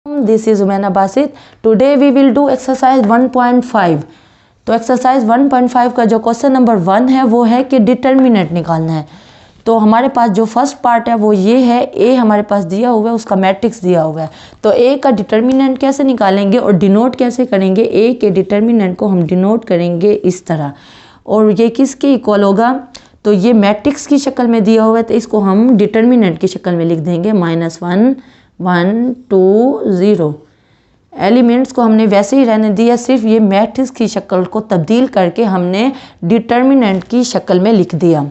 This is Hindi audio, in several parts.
This is Umaina Basit. Today we will do exercise 1.5। तो एक्सरसाइज 1.5 का जो क्वेश्चन नंबर 1 है वो है कि डिटर्मिनेंट निकालना है। तो हमारे पास जो फर्स्ट पार्ट है वो ये है, ए हमारे पास दिया हुआ है, उसका मैट्रिक्स दिया हुआ है। तो ए का डिटर्मिनेंट कैसे निकालेंगे और डिनोट कैसे करेंगे? ए के डिटर्मिनेंट को हम डिनोट करेंगे इस तरह, और ये किसके इक्वल होगा? तो ये मैट्रिक्स की शक्ल में दिया हुआ है, तो इसको हम डिटर्मिनेंट की शक्ल में लिख देंगे -1 1 2 0। एलिमेंट्स को हमने वैसे ही रहने दिया, सिर्फ ये मैट्रिक्स की शक्ल को तब्दील करके हमने डिटर्मिनेंट की शक्ल में लिख दिया।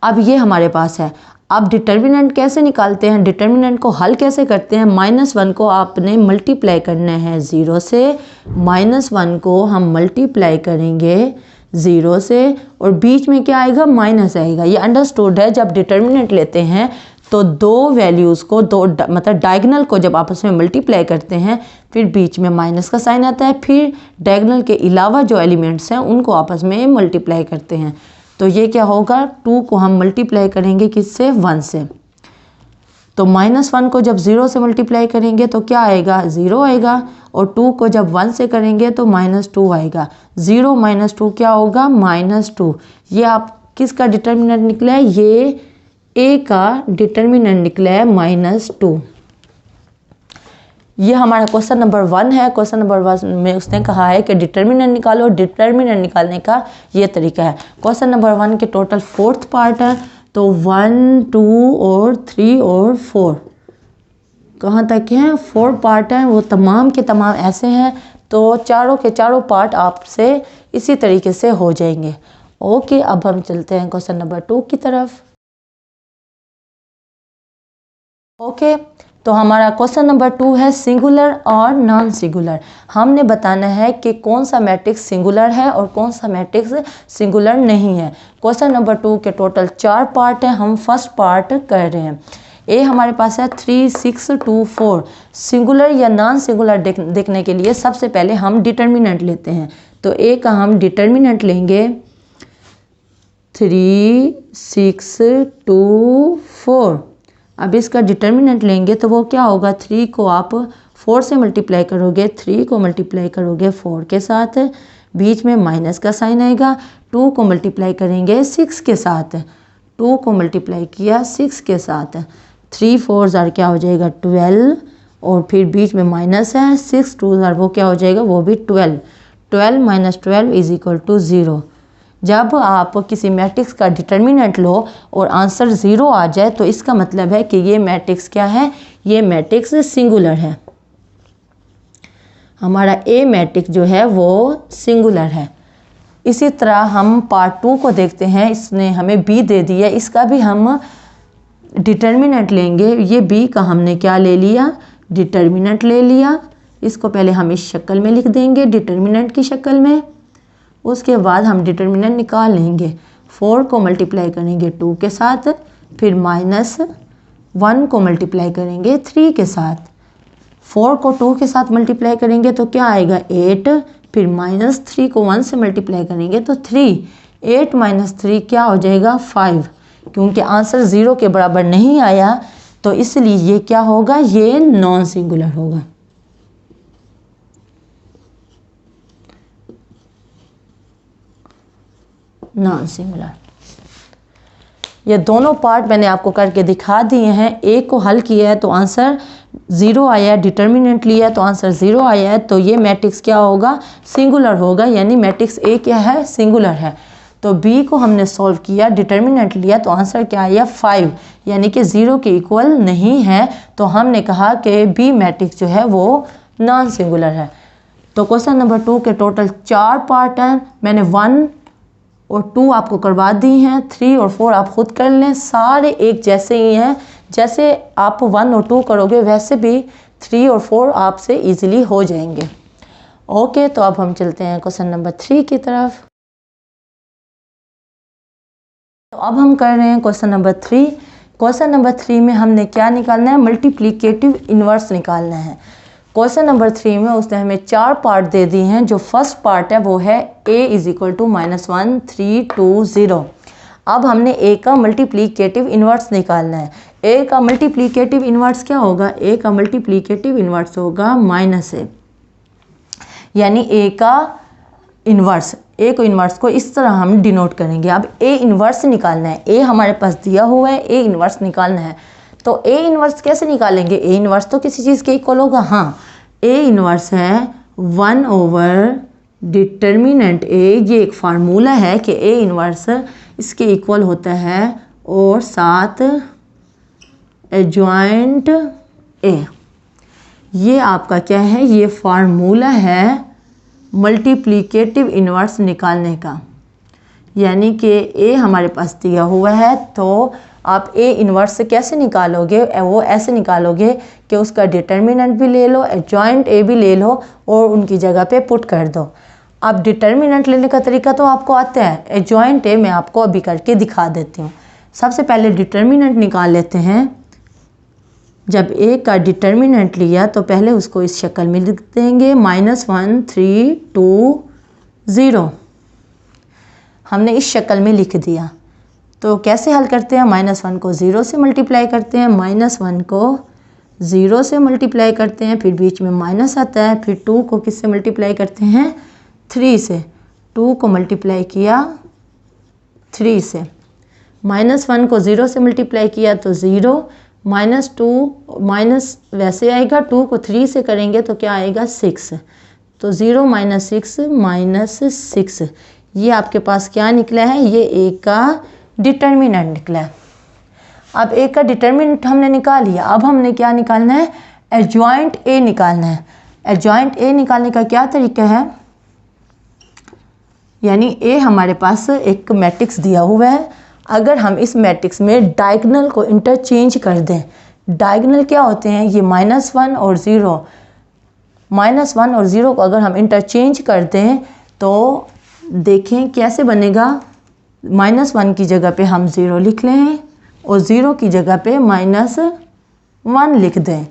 अब ये हमारे पास है। अब डिटर्मिनेंट कैसे निकालते हैं, डिटर्मिनेंट को हल कैसे करते हैं? -1 को आपने मल्टीप्लाई करना है 0 से, -1 को हम मल्टीप्लाई करेंगे 0 से, और बीच में क्या आएगा? माइनस आएगा। ये अंडरस्टूड है। जब डिटर्मिनेंट लेते हैं तो दो वैल्यूज़ को, दो मतलब डायगोनल को जब आपस में मल्टीप्लाई करते हैं, फिर बीच में माइनस का साइन आता है, फिर डायगोनल के अलावा जो एलिमेंट्स हैं उनको आपस में मल्टीप्लाई करते हैं। तो ये क्या होगा? 2 को हम मल्टीप्लाई करेंगे किससे? 1 से। तो -1 को जब 0 से मल्टीप्लाई करेंगे तो क्या आएगा? 0 आएगा, और 2 को जब 1 से करेंगे तो -2 आएगा। 0 - 2 क्या होगा? -2। ये आप किसका डिटर्मिनेंट निकला है? ये ए का डिटर्मिनेंट निकला है -2। ये हमारा क्वेश्चन नंबर 1 है। क्वेश्चन नंबर 1 में उसने कहा है कि डिटर्मिनेंट निकालो। डिटर्मिनेंट निकालने का ये तरीका है। क्वेश्चन नंबर 1 के टोटल 4th पार्ट है, तो 1 2 और 3 और 4 कहाँ तक हैं? 4 पार्ट हैं, वो तमाम के तमाम ऐसे हैं। तो चारों के चारों पार्ट आपसे इसी तरीके से हो जाएंगे। ओके, अब हम चलते हैं क्वेश्चन नंबर 2 की तरफ। ओके, तो हमारा क्वेश्चन नंबर 2 है सिंगुलर और नॉन सिंगुलर। हमने बताना है कि कौन सा मैट्रिक्स सिंगुलर है और कौन सा मैट्रिक्स सिंगुलर नहीं है। क्वेश्चन नंबर 2 के टोटल 4 पार्ट हैं, हम फर्स्ट पार्ट कर रहे हैं। ए हमारे पास है 3 6 2 4। सिंगुलर या नॉन सिंगुलर देखने के लिए सबसे पहले हम डिटर्मिनेंट लेते हैं। तो ए का हम डिटर्मिनेंट लेंगे 3 6 2 4। अब इसका डिटर्मिनेंट लेंगे तो वो क्या होगा? 3 को आप 4 से मल्टीप्लाई करोगे, 3 को मल्टीप्लाई करोगे 4 के साथ, बीच में माइनस का साइन आएगा। 2 को मल्टीप्लाई करेंगे 6 के साथ, 2 को मल्टीप्लाई किया 6 के साथ, 3 4 ज़ार क्या हो जाएगा? 12, और फिर बीच में माइनस है, 6 2 ज़ार वो क्या हो जाएगा? वो भी 12। 12 - 12 = 0। जब आप किसी मैट्रिक्स का डिटर्मिनेंट लो और आंसर 0 आ जाए तो इसका मतलब है कि ये मैट्रिक्स क्या है? ये मैट्रिक्स सिंगुलर है। हमारा ए मैट्रिक्स जो है वो सिंगुलर है। इसी तरह हम पार्ट 2 को देखते हैं। इसने हमें बी दे दिया, इसका भी हम डिटर्मिनेंट लेंगे। ये बी का हमने क्या ले लिया? डिटर्मिनेंट ले लिया। इसको पहले हम इस शक्ल में लिख देंगे, डिटर्मिनेंट की शक्ल में। उसके बाद हम डिटर्मिनेंट निकाल लेंगे। 4 को मल्टीप्लाई करेंगे 2 के साथ, फिर -1 को मल्टीप्लाई करेंगे 3 के साथ। 4 को 2 के साथ मल्टीप्लाई करेंगे तो क्या आएगा? 8, फिर -3 को 1 से मल्टीप्लाई करेंगे तो 3। 8 - 3 क्या हो जाएगा? 5। क्योंकि आंसर 0 के बराबर नहीं आया तो इसलिए ये क्या होगा? ये नॉन सिंगुलर होगा। Non singular. ये दोनों पार्ट मैंने आपको करके दिखा दिए हैं। ए को हल किया है तो आंसर 0 आया है, डिटर्मिनेंट लिया है तो आंसर 0 आया है, तो ये मैट्रिक्स क्या होगा? सिंगुलर होगा, यानी मैट्रिक्स ए क्या है? सिंगुलर है। तो बी को हमने सॉल्व किया, डिटर्मिनेंट लिया, तो आंसर क्या आया? 5, यानी कि 0 के इक्वल नहीं है। तो हमने कहा कि बी मैट्रिक्स जो है वो नॉन सिंगुलर है। तो क्वेश्चन नंबर 2 के टोटल 4 पार्ट हैं। मैंने 1 और 2 आपको करवा दी हैं, 3 और 4 आप खुद कर लें। सारे एक जैसे ही हैं, जैसे आप 1 और 2 करोगे वैसे भी 3 और 4 आपसे इजीली हो जाएंगे। ओके, तो अब हम चलते हैं क्वेश्चन नंबर 3 की तरफ। तो अब हम कर रहे हैं क्वेश्चन नंबर 3। क्वेश्चन नंबर 3 में हमने क्या निकालना है? मल्टीप्लिकेटिव इन्वर्स निकालना है। क्वेश्चन नंबर 3 में उसने हमें 4 पार्ट दे दिए हैं। जो फर्स्ट पार्ट है वो है a = -1 3 2 0। अब हमने a का मल्टीप्लिकेटिव इन्वर्स निकालना है। ए का मल्टीप्लीकेटिव इन्वर्स क्या होगा, ए का मल्टीप्लीकेटिव इन्वर्स होगा -a, यानी ए का इन्वर्स, ए को इन्वर्स को इस तरह हम डिनोट करेंगे। अब ए इन्वर्स निकालना है, ए हमारे पास दिया हुआ है, ए इन्वर्स निकालना है। तो ए इन्वर्स कैसे निकालेंगे, ए इन्वर्स तो किसी चीज़ के इक्वल होगा। हाँ, ए इन्वर्स है 1 ओवर डिटर्मिनेंट ए, ये एक फार्मूला है कि ए इन्वर्स इसके इक्वल होता है और साथ एडजॉइंट ए। ये आपका क्या है, ये फार्मूला है मल्टीप्लिकेटिव इन्वर्स निकालने का। यानी कि ए हमारे पास दिया हुआ है, तो आप ए इन्वर्स से कैसे निकालोगे, वो ऐसे निकालोगे कि उसका डिटर्मिनेंट भी ले लो, एडजॉइंट ए भी ले लो और उनकी जगह पे पुट कर दो। अब डिटर्मिनेंट लेने का तरीका तो आपको आता है, एडजॉइंट ए मैं आपको अभी करके दिखा देती हूँ। सबसे पहले डिटर्मिनेंट निकाल लेते हैं। जब ए का डिटर्मिनेंट लिया तो पहले उसको इस शक्ल में लिख देंगे, -1 3 2 0, हमने इस शक्ल में लिख दिया। तो कैसे हल करते हैं, -1 को 0 से मल्टीप्लाई करते हैं, -1 को 0 से मल्टीप्लाई करते हैं, फिर बीच में माइनस आता है, फिर 2 को किससे मल्टीप्लाई करते हैं, 3 से। 2 को मल्टीप्लाई किया 3 से, -1 को 0 से मल्टीप्लाई किया तो 0, -2 माइनस वैसे आएगा, 2 को 3 से करेंगे तो क्या आएगा 6, तो 0 -6 -6, ये आपके पास क्या निकला है, ये ए का डिटर्मिनेंट निकला है। अब ए का डिटर्मिनेंट हमने निकाल लिया, अब हमने क्या निकालना है, एडजॉइंट ए निकालना है। एडजॉइंट ए निकालने का क्या तरीका है, यानी ए हमारे पास एक मैट्रिक्स दिया हुआ है, अगर हम इस मैट्रिक्स में डायगोनल को इंटरचेंज कर दें, डायगोनल क्या होते हैं, ये -1 और 0, -1 और 0 को अगर हम इंटरचेंज कर दें तो देखें कैसे बनेगा। -1 की जगह पे हम 0 लिख लें और 0 की जगह पे -1 लिख दें,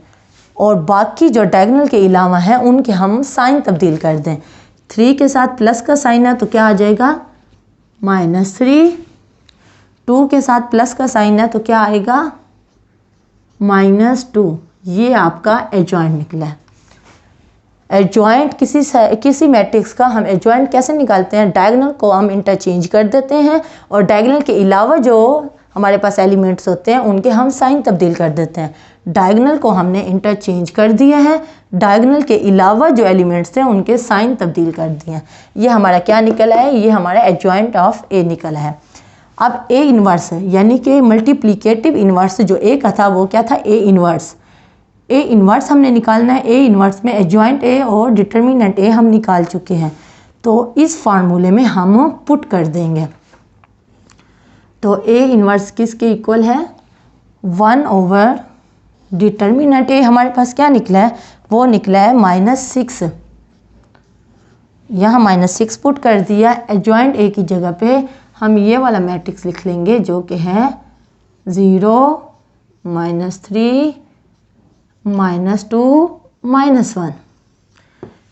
और बाकी जो डायगोनल के अलावा हैं उनके हम साइन तब्दील कर दें। 3 के साथ प्लस का साइन है तो क्या आ जाएगा -3, 2 के साथ प्लस का साइन है तो क्या आएगा -2। ये आपका एडजॉइंट निकला है। एडजॉइंट किसी मैट्रिक्स का हम एडजॉइंट कैसे निकालते हैं, डायगोनल को हम इंटरचेंज कर देते हैं और डायगोनल के अलावा जो हमारे पास एलिमेंट्स होते हैं उनके हम साइन तब्दील कर देते हैं। डायगोनल को हमने इंटरचेंज कर दिया है, डायगोनल के अलावा जो एलिमेंट्स थे उनके साइन तब्दील कर दिए हैं। ये हमारा क्या निकला है, ये हमारा एडजॉइंट ऑफ ए निकला है। अब ए इन्वर्स है, यानी कि मल्टीप्लिकेटिव इन्वर्स जो ए का था वो क्या था, ए इन्वर्स। ए इन्वर्स हमने निकालना है, ए इन्वर्स में एडजॉइंट ए और डिटर्मिनेंट ए हम निकाल चुके हैं, तो इस फार्मूले में हम पुट कर देंगे। तो ए इन्वर्स किसके इक्वल है, 1 ओवर डिटर्मिनेंट ए हमारे पास क्या निकला है, वो निकला है -6। यहाँ -6 पुट कर दिया। एडजॉइंट ए की जगह पे हम ये वाला मैट्रिक्स लिख लेंगे जो कि है 0 -3 -2 -1।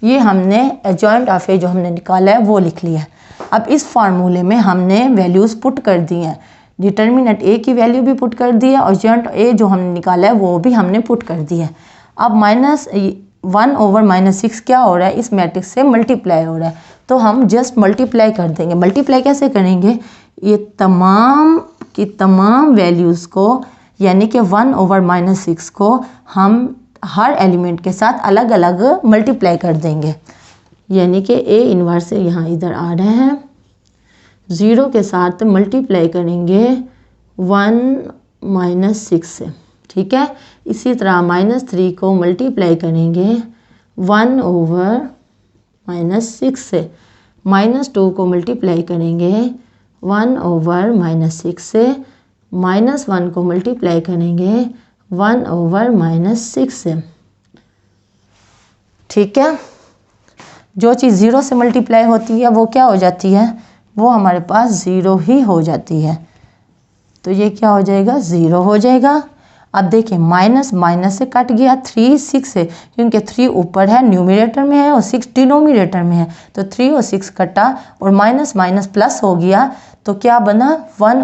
ये हमने एडजॉइंट ऑफ ए जो हमने निकाला है वो लिख लिया है। अब इस फार्मूले में हमने वैल्यूज़ पुट कर दी हैं, डिटर्मिनेंट ए की वैल्यू भी पुट कर दी है और एडजॉइंट ए जो हमने निकाला है वो भी हमने पुट कर दी है। अब -1 ओवर -6 क्या हो रहा है, इस मैट्रिक्स से मल्टीप्लाई हो रहा है, तो हम जस्ट मल्टीप्लाई कर देंगे। मल्टीप्लाई कैसे करेंगे, ये तमाम की तमाम वैल्यूज़ को यानी कि 1 ओवर -6 को हम हर एलिमेंट के साथ अलग अलग मल्टीप्लाई कर देंगे। यानी कि ए इन्वर्स यहाँ इधर आ रहे हैं, 0 के साथ मल्टीप्लाई करेंगे 1 -6 से, ठीक है। इसी तरह -3 को मल्टीप्लाई करेंगे 1 ओवर -6 से, -2 को मल्टीप्लाई करेंगे 1 ओवर -6 से, -1 को मल्टीप्लाई करेंगे 1 ओवर -6 से, ठीक है। जो चीज़ 0 से मल्टीप्लाई होती है वो क्या हो जाती है, वो हमारे पास 0 ही हो जाती है, तो ये क्या हो जाएगा 0 हो जाएगा। अब देखिए माइनस माइनस से कट गया, 3 6 है क्योंकि 3 ऊपर है न्यूमरेटर में है और 6 डिनोमिनेटर में है, तो 3 और 6 कटा और माइनस माइनस प्लस हो गया, तो क्या बना 1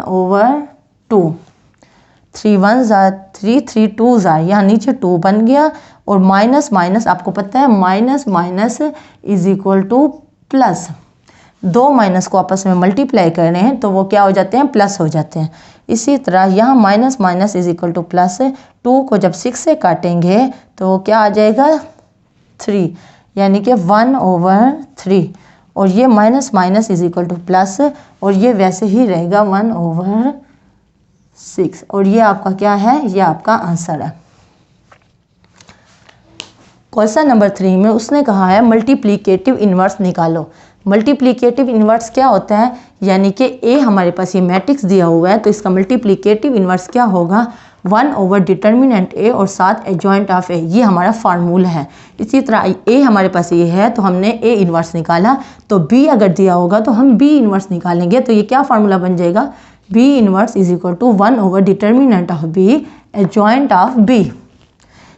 ओवर 2, 3 1 ज़ा 3, 3 2 ज़ा, यहाँ नीचे 2 बन गया और माइनस माइनस आपको पता है minus minus is equal to plus. दो माइनस को आपस में मल्टीप्लाई कर रहे हैं तो वो क्या हो जाते हैं, प्लस हो जाते हैं। इसी तरह यहाँ minus minus is equal to plus, 2 को जब 6 से काटेंगे तो वो क्या आ जाएगा 3, यानी कि 1/3, और ये minus minus is equal to plus और ये वैसे ही रहेगा 1/6, और ये आपका क्या है, ये आपका आंसर है। क्वेश्चन नंबर 3 में उसने कहा है मल्टीप्लिकेटिव इन्वर्स निकालो। मल्टीप्लिकेटिव इन्वर्स क्या होता है, यानी कि ए हमारे पास ये मैट्रिक्स दिया हुआ है तो इसका मल्टीप्लिकेटिव इन्वर्स क्या होगा, 1 डिटर्मिनेंट ए और साथ एडजॉइंट ऑफ ए, ये हमारा फार्मूला है। इसी तरह ए हमारे पास ये है तो हमने ए इन्वर्स निकाला, तो बी अगर दिया होगा तो हम बी इन्वर्स निकालेंगे। तो ये क्या फार्मूला बन जाएगा, B inverse is equal to 1 determinant of B adjoint of B.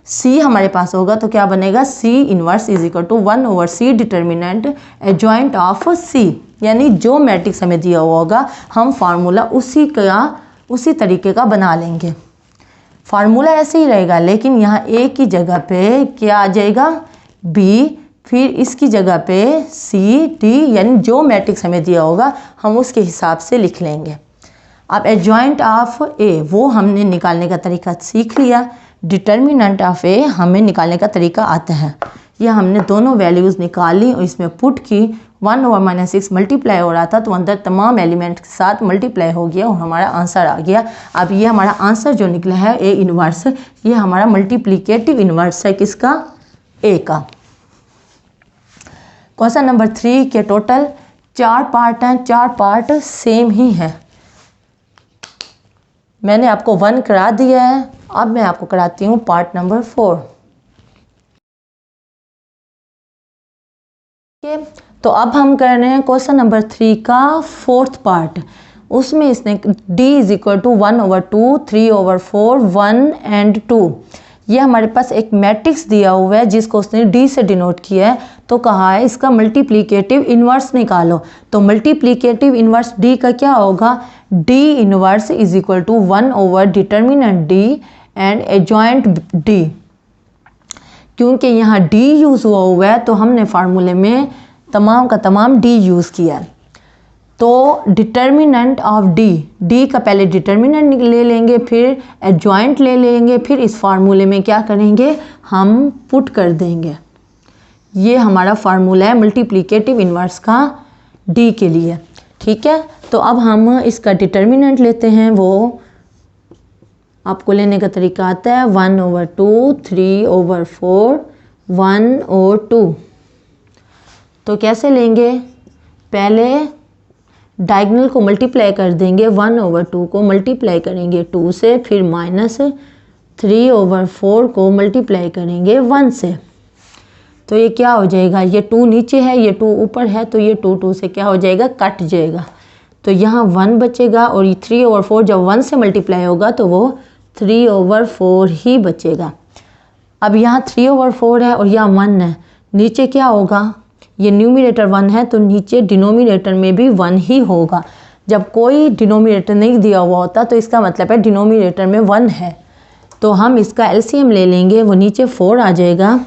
C हमारे पास होगा तो क्या बनेगा, C inverse is equal to 1/c determinant adjoint of C, यानी जो मैट्रिक्स हमें दिया हुआ होगा हम फार्मूला उसी तरीके का बना लेंगे। फार्मूला ऐसे ही रहेगा लेकिन यहाँ ए की जगह पे क्या आ जाएगा, बी, फिर इसकी जगह पे सी डी, यानी जो मैट्रिक्स हमें दिया होगा हम उसके हिसाब से लिख लेंगे। अब एडजॉइंट ऑफ ए वो हमने निकालने का तरीका सीख लिया, डिटर्मिनेंट ऑफ ए हमें निकालने का तरीका आता है। यह हमने दोनों वैल्यूज़ निकाली और इसमें पुट की, 1/-6 मल्टीप्लाई हो रहा था तो अंदर तमाम एलिमेंट के साथ मल्टीप्लाई हो गया और हमारा आंसर आ गया। अब ये हमारा आंसर जो निकला है ए इन्वर्स, ये हमारा मल्टीप्लिकेटिव इन्वर्स है किसका, ए का। क्वेश्चन नंबर 3 के टोटल 4 पार्ट हैं, 4 पार्ट सेम ही हैं। मैंने आपको 1 करा दिया है, अब मैं आपको कराती हूँ पार्ट नंबर 4। तो अब हम कर रहे हैं क्वेश्चन नंबर 3 का 4th पार्ट। उसमें इसने d is equal to 1/2, 3/4, 1 and 2, ये हमारे पास एक मैट्रिक्स दिया हुआ है जिसको उसने d से डिनोट किया है। तो कहा है इसका मल्टीप्लिकेटिव इन्वर्स निकालो। तो मल्टीप्लिकेटिव इन्वर्स d का क्या होगा, d inverse is equal to 1 determinant d and adjoint d। क्योंकि यहाँ d यूज़ हुआ है तो हमने फार्मूले में तमाम का तमाम d यूज़ किया है। तो डिटर्मिनेंट ऑफ d का पहले डिटर्मिनेंट ले लेंगे, फिर एडजॉइंट ले लेंगे, फिर इस फार्मूले में क्या करेंगे, हम पुट कर देंगे। ये हमारा फार्मूला है मल्टीप्लिकेटिव इन्वर्स का d के लिए, ठीक है। तो अब हम इसका डिटर्मिनेंट लेते हैं, वो आपको लेने का तरीका आता है 1/2, 3/4, 1 और 2। तो कैसे लेंगे, पहले डायगोनल को मल्टीप्लाई कर देंगे, 1/2 को मल्टीप्लाई करेंगे 2 से, फिर माइनस 3/4 को मल्टीप्लाई करेंगे 1 से। तो ये क्या हो जाएगा, ये 2 नीचे है, ये 2 ऊपर है, तो ये 2 से क्या हो जाएगा, कट जाएगा। तो यहाँ 1 बचेगा और ये 3/4 जब 1 से मल्टीप्लाई होगा तो वो 3/4 ही बचेगा। अब यहाँ 3/4 है और यहाँ 1 है, नीचे क्या होगा, ये न्यूमरेटर 1 है तो नीचे डिनोमिनेटर में भी 1 ही होगा। जब कोई डिनोमिनेटर नहीं दिया हुआ होता तो इसका मतलब है डिनोमिनेटर में 1 है। तो हम इसका एलसीएम ले लेंगे, वो नीचे 4 आ जाएगा,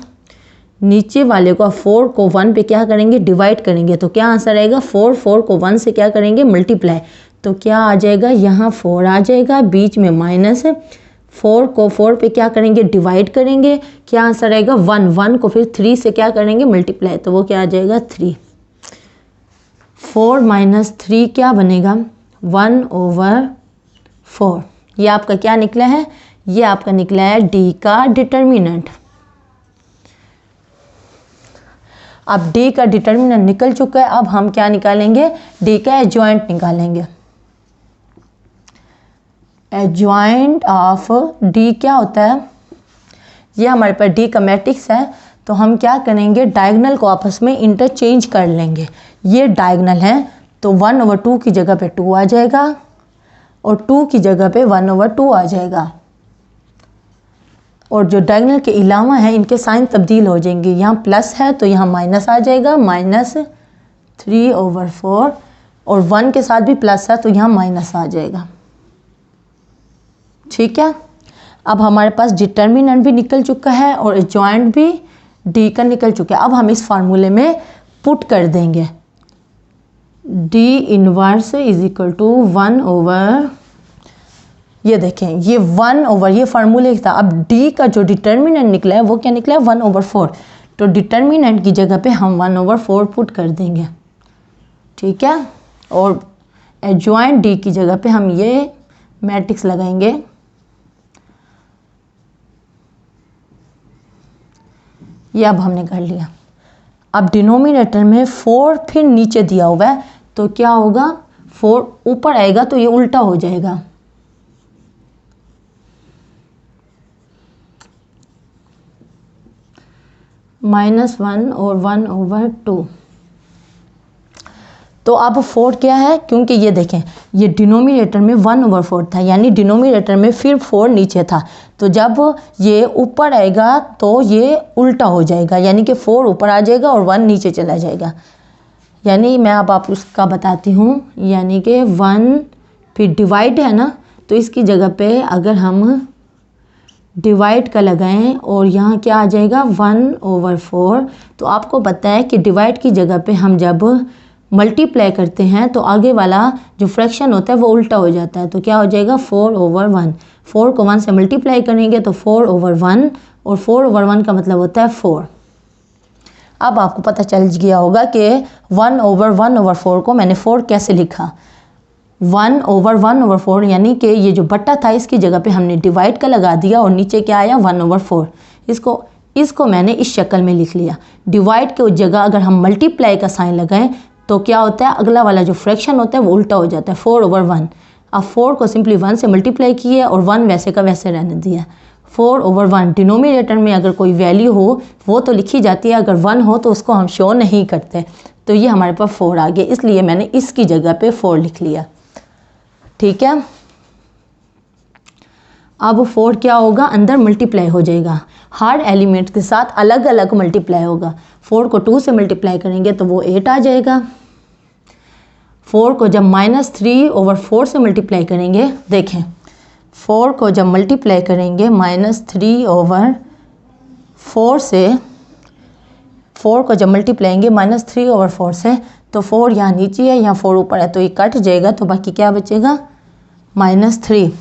नीचे वाले को 4 को 1 पे क्या करेंगे, डिवाइड करेंगे। तो क्या आंसर आएगा, 4 को 1 से क्या करेंगे, मल्टीप्लाई। तो क्या आ जाएगा, यहाँ 4 आ जाएगा, बीच में माइनस, 4 को 4 पे क्या करेंगे, डिवाइड करेंगे। क्या आंसर आएगा, 1 को फिर 3 से क्या करेंगे, मल्टीप्लाई। तो वो क्या आ जाएगा, 3। 4 - 3 क्या बनेगा, 1/4। ये आपका क्या निकला है, ये आपका निकला है डी का डिटर्मिनेंट। अब डी का डिटर्मिनेंट निकल चुका है, अब हम क्या निकालेंगे, डी का एडजॉइंट निकालेंगे। एडजॉइंट ऑफ डी क्या होता है, ये हमारे पास डी का मैट्रिक्स है। तो हम क्या करेंगे, डायगोनल को आपस में इंटरचेंज कर लेंगे। ये डायगोनल है तो 1/2 की जगह पे 2 आ जाएगा और 2 की जगह पे 1/2 आ जाएगा। और जो डायगोनल के अलावा है इनके साइन तब्दील हो जाएंगे, यहाँ प्लस है तो यहाँ माइनस आ जाएगा, -3/4, और 1 के साथ भी प्लस है तो यहाँ माइनस आ जाएगा। ठीक है, अब हमारे पास डिटर्मिनेंट भी निकल चुका है और एडजॉइंट भी डी का निकल चुका है। अब हम इस फार्मूले में पुट कर देंगे D inverse is equal to 1 over, ये देखें ये 1 ओवर, ये फार्मूले था। अब डी का जो डिटर्मिनेंट निकला है वो क्या निकला है 1/4, तो डिटर्मिनेंट की जगह पे हम 1/4 पुट कर देंगे, ठीक है। और एडजॉइंट डी की जगह पे हम ये मैट्रिक्स लगाएंगे, ये अब हमने कर लिया। अब डिनोमिनेटर में 4 फिर नीचे दिया हुआ है, तो क्या होगा 4 ऊपर आएगा तो ये उल्टा हो जाएगा, -1 और 1/2। तो अब 4 क्या है, क्योंकि ये देखें ये डिनोमिनेटर में 1/4 था, यानी डिनोमिनेटर में फिर 4 नीचे था, तो जब ये ऊपर आएगा तो ये उल्टा हो जाएगा, यानी कि 4 ऊपर आ जाएगा और 1 नीचे चला जाएगा। यानी मैं अब आप उसका बताती हूँ, यानी कि 1 फिर डिवाइड है ना, तो इसकी जगह पे अगर हम डिवाइड का लगाएं और यहाँ क्या आ जाएगा 1/4, तो आपको पता है कि डिवाइड की जगह पे हम जब मल्टीप्लाई करते हैं तो आगे वाला जो फ्रैक्शन होता है वो उल्टा हो जाता है, तो क्या हो जाएगा 4/1। 4 को 1 से मल्टीप्लाई करेंगे तो 4/1, और 4/1 का मतलब होता है 4। अब आपको पता चल गया होगा कि 1/1/4 को मैंने 4 कैसे लिखा। 1/1/4 यानी कि ये जो बट्टा था इसकी जगह पे हमने डिवाइड का लगा दिया और नीचे क्या आया 1/4। इसको मैंने इस शक्ल में लिख लिया। डिवाइड के जगह अगर हम मल्टीप्लाई का साइन लगाएं तो क्या होता है, अगला वाला जो फ्रैक्शन होता है वो उल्टा हो जाता है 4/1। अब 4 को सिंपली 1 से मल्टीप्लाई किए और 1 वैसे का वैसे रहने दिया। 4/1 डिनोमिनेटर में अगर कोई वैल्यू हो वो तो लिखी जाती है, अगर 1 हो तो उसको हम शो नहीं करते, तो ये हमारे पास 4 आ गया, इसलिए मैंने इसकी जगह पे 4 लिख लिया, ठीक है। अब 4 क्या होगा, अंदर मल्टीप्लाई हो जाएगा, हर एलिमेंट के साथ अलग अलग मल्टीप्लाई होगा। 4 को 2 से मल्टीप्लाई करेंगे तो वो 8 आ जाएगा। 4 को जब -3/4 से मल्टीप्लाई करेंगे, देखें 4 को जब मल्टीप्लाई करेंगे -3/4 से, 4 को जब मल्टीप्लाई करेंगे -3/4 से, तो 4 यहाँ नीचे है, यहाँ 4 ऊपर है, तो ये कट जाएगा, तो बाकी क्या बचेगा -3।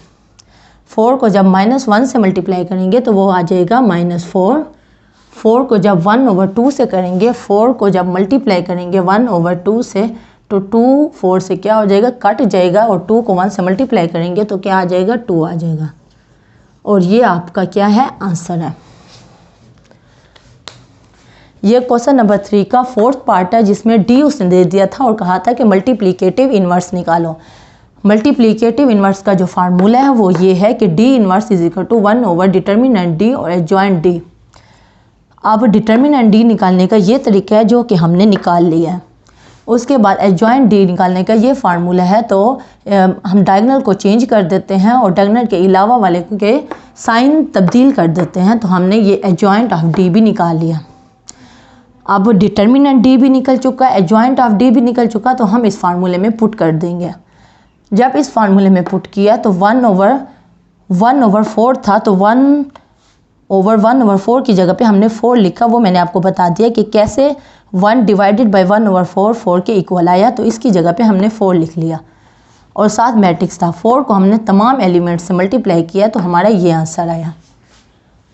4 को जब -1 से मल्टीप्लाई करेंगे तो वो आ जाएगा -4। 4 को जब 1/2 से करेंगे, 4 को जब मल्टीप्लाई करेंगे 1/2 से, तो 2 4 से क्या हो जाएगा, कट जाएगा, और 2 को 1 से मल्टीप्लाई करेंगे तो क्या आ जाएगा 2 आ जाएगा। और ये आपका क्या है, आंसर है। ये क्वेश्चन नंबर 3 का 4th पार्ट है, जिसमें डी उसने दे दिया था और कहा था कि मल्टीप्लिकेटिव इन्वर्स निकालो। मल्टीप्लिकेटिव इन्वर्स का जो फार्मूला है वो ये है कि D inverse is equal to 1 over determinant D और एडजॉइंट डी। अब डिटर्मिनेंट डी निकालने का ये तरीका है जो कि हमने निकाल लिया है। उसके बाद एडजॉइंट डी निकालने का ये फार्मूला है, तो हम डायगोनल को चेंज कर देते हैं और डायगोनल के अलावा वाले के साइन तब्दील कर देते हैं, तो हमने ये एडजॉइंट ऑफ डी भी निकाल लिया। अब डिटर्मिनेंट डी भी निकल चुका है, एडजॉइंट ऑफ डी भी निकल चुका, तो हम इस फार्मूले में पुट कर देंगे। जब इस फार्मूले में पुट किया तो 1/4 था, तो 1/1/4 की जगह पे हमने 4 लिखा। वो मैंने आपको बता दिया कि कैसे 1 डिवाइडेड बाई 1/4 4 के इक्वल आया, तो इसकी जगह पे हमने 4 लिख लिया और साथ मैट्रिक्स था। 4 को हमने तमाम एलिमेंट्स से मल्टीप्लाई किया, तो हमारा ये आंसर आया।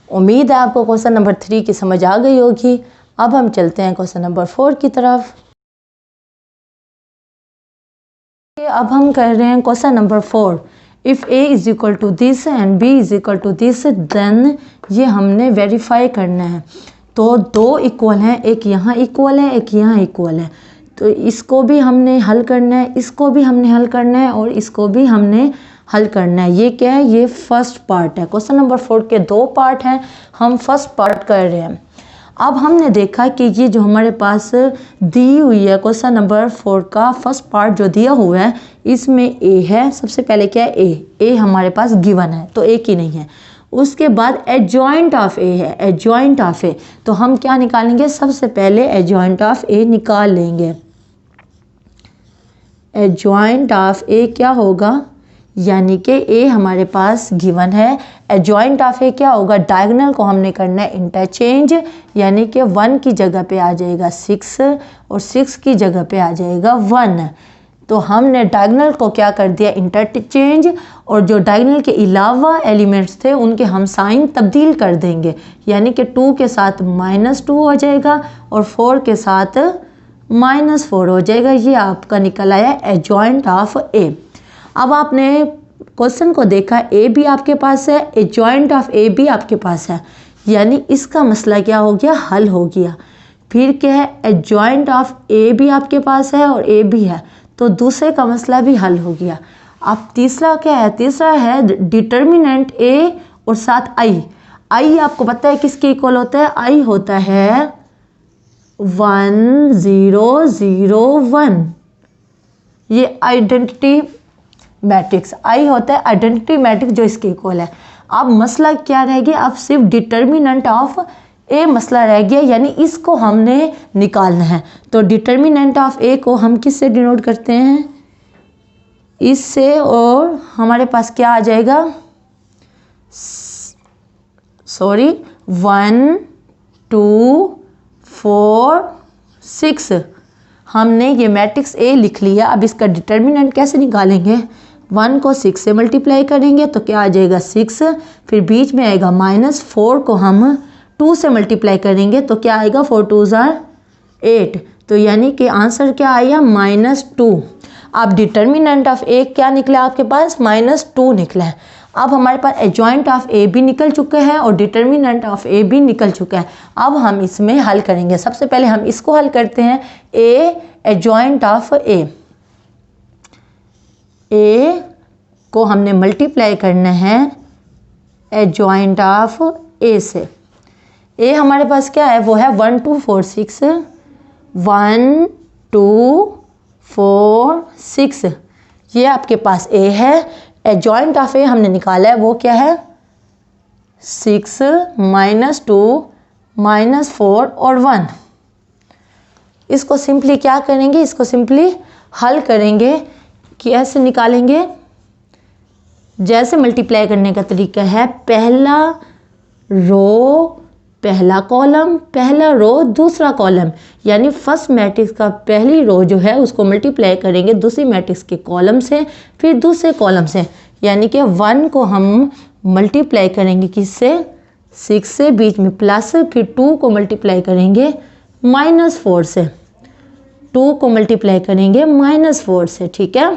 उम्मीद है आपको क्वेश्चन नंबर 3 की समझ आ गई होगी। अब हम चलते हैं क्वेश्चन नंबर 4 की तरफ। अब हम कर रहे हैं question number 4। If a is equal to this and b is equal to this, then ये हमने वेरीफाई करना है। तो 2 इक्वल हैं, एक यहाँ इक्वल है, एक यहाँ इक्वल है, तो इसको भी हमने हल करना है, इसको भी हमने हल करना है और इसको भी हमने हल करना है। ये क्या है, ये फर्स्ट पार्ट है। क्वेश्चन नंबर 4 के 2 पार्ट हैं, हम फर्स्ट पार्ट कर रहे हैं। अब हमने देखा कि ये जो हमारे पास दी हुई है क्वेश्चन नंबर 4 का फर्स्ट पार्ट जो दिया हुआ है, इसमें ए है। सबसे पहले क्या है, ए हमारे पास गिवन है, तो एक ही नहीं है। उसके बाद एडजॉइंट ऑफ ए है, एडजॉइंट ऑफ ए, तो हम क्या निकालेंगे, सबसे पहले एडजॉइंट ऑफ ए निकाल लेंगे। एडजॉइंट ऑफ ए क्या होगा, यानी कि ए हमारे पास गिवन है। एडजॉइंट ऑफ ए क्या होगा, डायगोनल को हमने करना है इंटरचेंज, यानी कि 1 की जगह पे आ जाएगा 6 और 6 की जगह पे आ जाएगा 1। तो हमने डायगोनल को क्या कर दिया, इंटरचेंज, और जो डायगोनल के अलावा एलिमेंट्स थे उनके हम साइन तब्दील कर देंगे, यानी कि 2 के साथ -2 हो जाएगा और 4 के साथ -4 हो जाएगा। ये आपका निकल आया एडजॉइंट ऑफ ए। अब आपने क्वेश्चन को देखा, ए भी आपके पास है, एडजॉइंट ऑफ ए भी आपके पास है, यानी इसका मसला क्या हो गया, हल हो गया। फिर क्या है, एडजॉइंट ऑफ ए भी आपके पास है और ए भी है, तो दूसरे का मसला भी हल हो गया। अब तीसरा क्या है, तीसरा है डिटर्मिनेंट ए और साथ आई। आई आपको पता है किसके इक्वल होता है, आई होता है 1 0 0 1। ये आइडेंटिटी मैट्रिक्स, आई होता है आइडेंटिटी मैट्रिक्स जो इसके इक्वल है। अब मसला क्या रह गया, अब सिर्फ डिटर्मिनेंट ऑफ ए मसला रह गया, यानी इसको हमने निकालना है। तो डिटर्मिनेंट ऑफ ए को हम किससे डिनोट करते हैं, इससे, और हमारे पास क्या आ जाएगा, 1 2 4 6। हमने ये मैट्रिक्स ए लिख लिया। अब इसका डिटर्मिनेंट कैसे निकालेंगे, 1 को 6 से मल्टीप्लाई करेंगे तो क्या आ जाएगा 6, फिर बीच में आएगा -4 को हम 2 से मल्टीप्लाई करेंगे तो क्या आएगा 4 2 8। तो यानी कि आंसर क्या आया -2। अब डिटर्मिनेंट ऑफ ए क्या निकला आपके पास, -2 निकला है। अब हमारे पास एडजॉइंट ऑफ ए भी निकल चुका है और डिटर्मिनेंट ऑफ ए भी निकल चुका है। अब हम इसमें हल करेंगे। सबसे पहले हम इसको हल करते हैं, ए एडजॉइंट ऑफ ए को हमने मल्टीप्लाई करना है एडजॉइंट ऑफ ए से। ए हमारे पास क्या है, वो है 1 2 4 6, 1 2 4 6। ये आपके पास ए है। एडजॉइंट ऑफ ए हमने निकाला है, वो क्या है 6 -2 -4 और 1। इसको सिंपली क्या करेंगे, इसको सिंपली हल करेंगे। कैसे निकालेंगे, जैसे मल्टीप्लाई करने का तरीका है, पहला रो पहला कॉलम, पहला रो दूसरा कॉलम, यानी फर्स्ट मैट्रिक्स का पहली रो जो है उसको मल्टीप्लाई करेंगे दूसरी मैट्रिक्स के कॉलम से, फिर दूसरे कॉलम से, यानी कि 1 को हम मल्टीप्लाई करेंगे किससे, 6 से, बीच में प्लस, फिर 2 को मल्टीप्लाई करेंगे -4 से, 2 को मल्टीप्लाई करेंगे -4 से, ठीक है।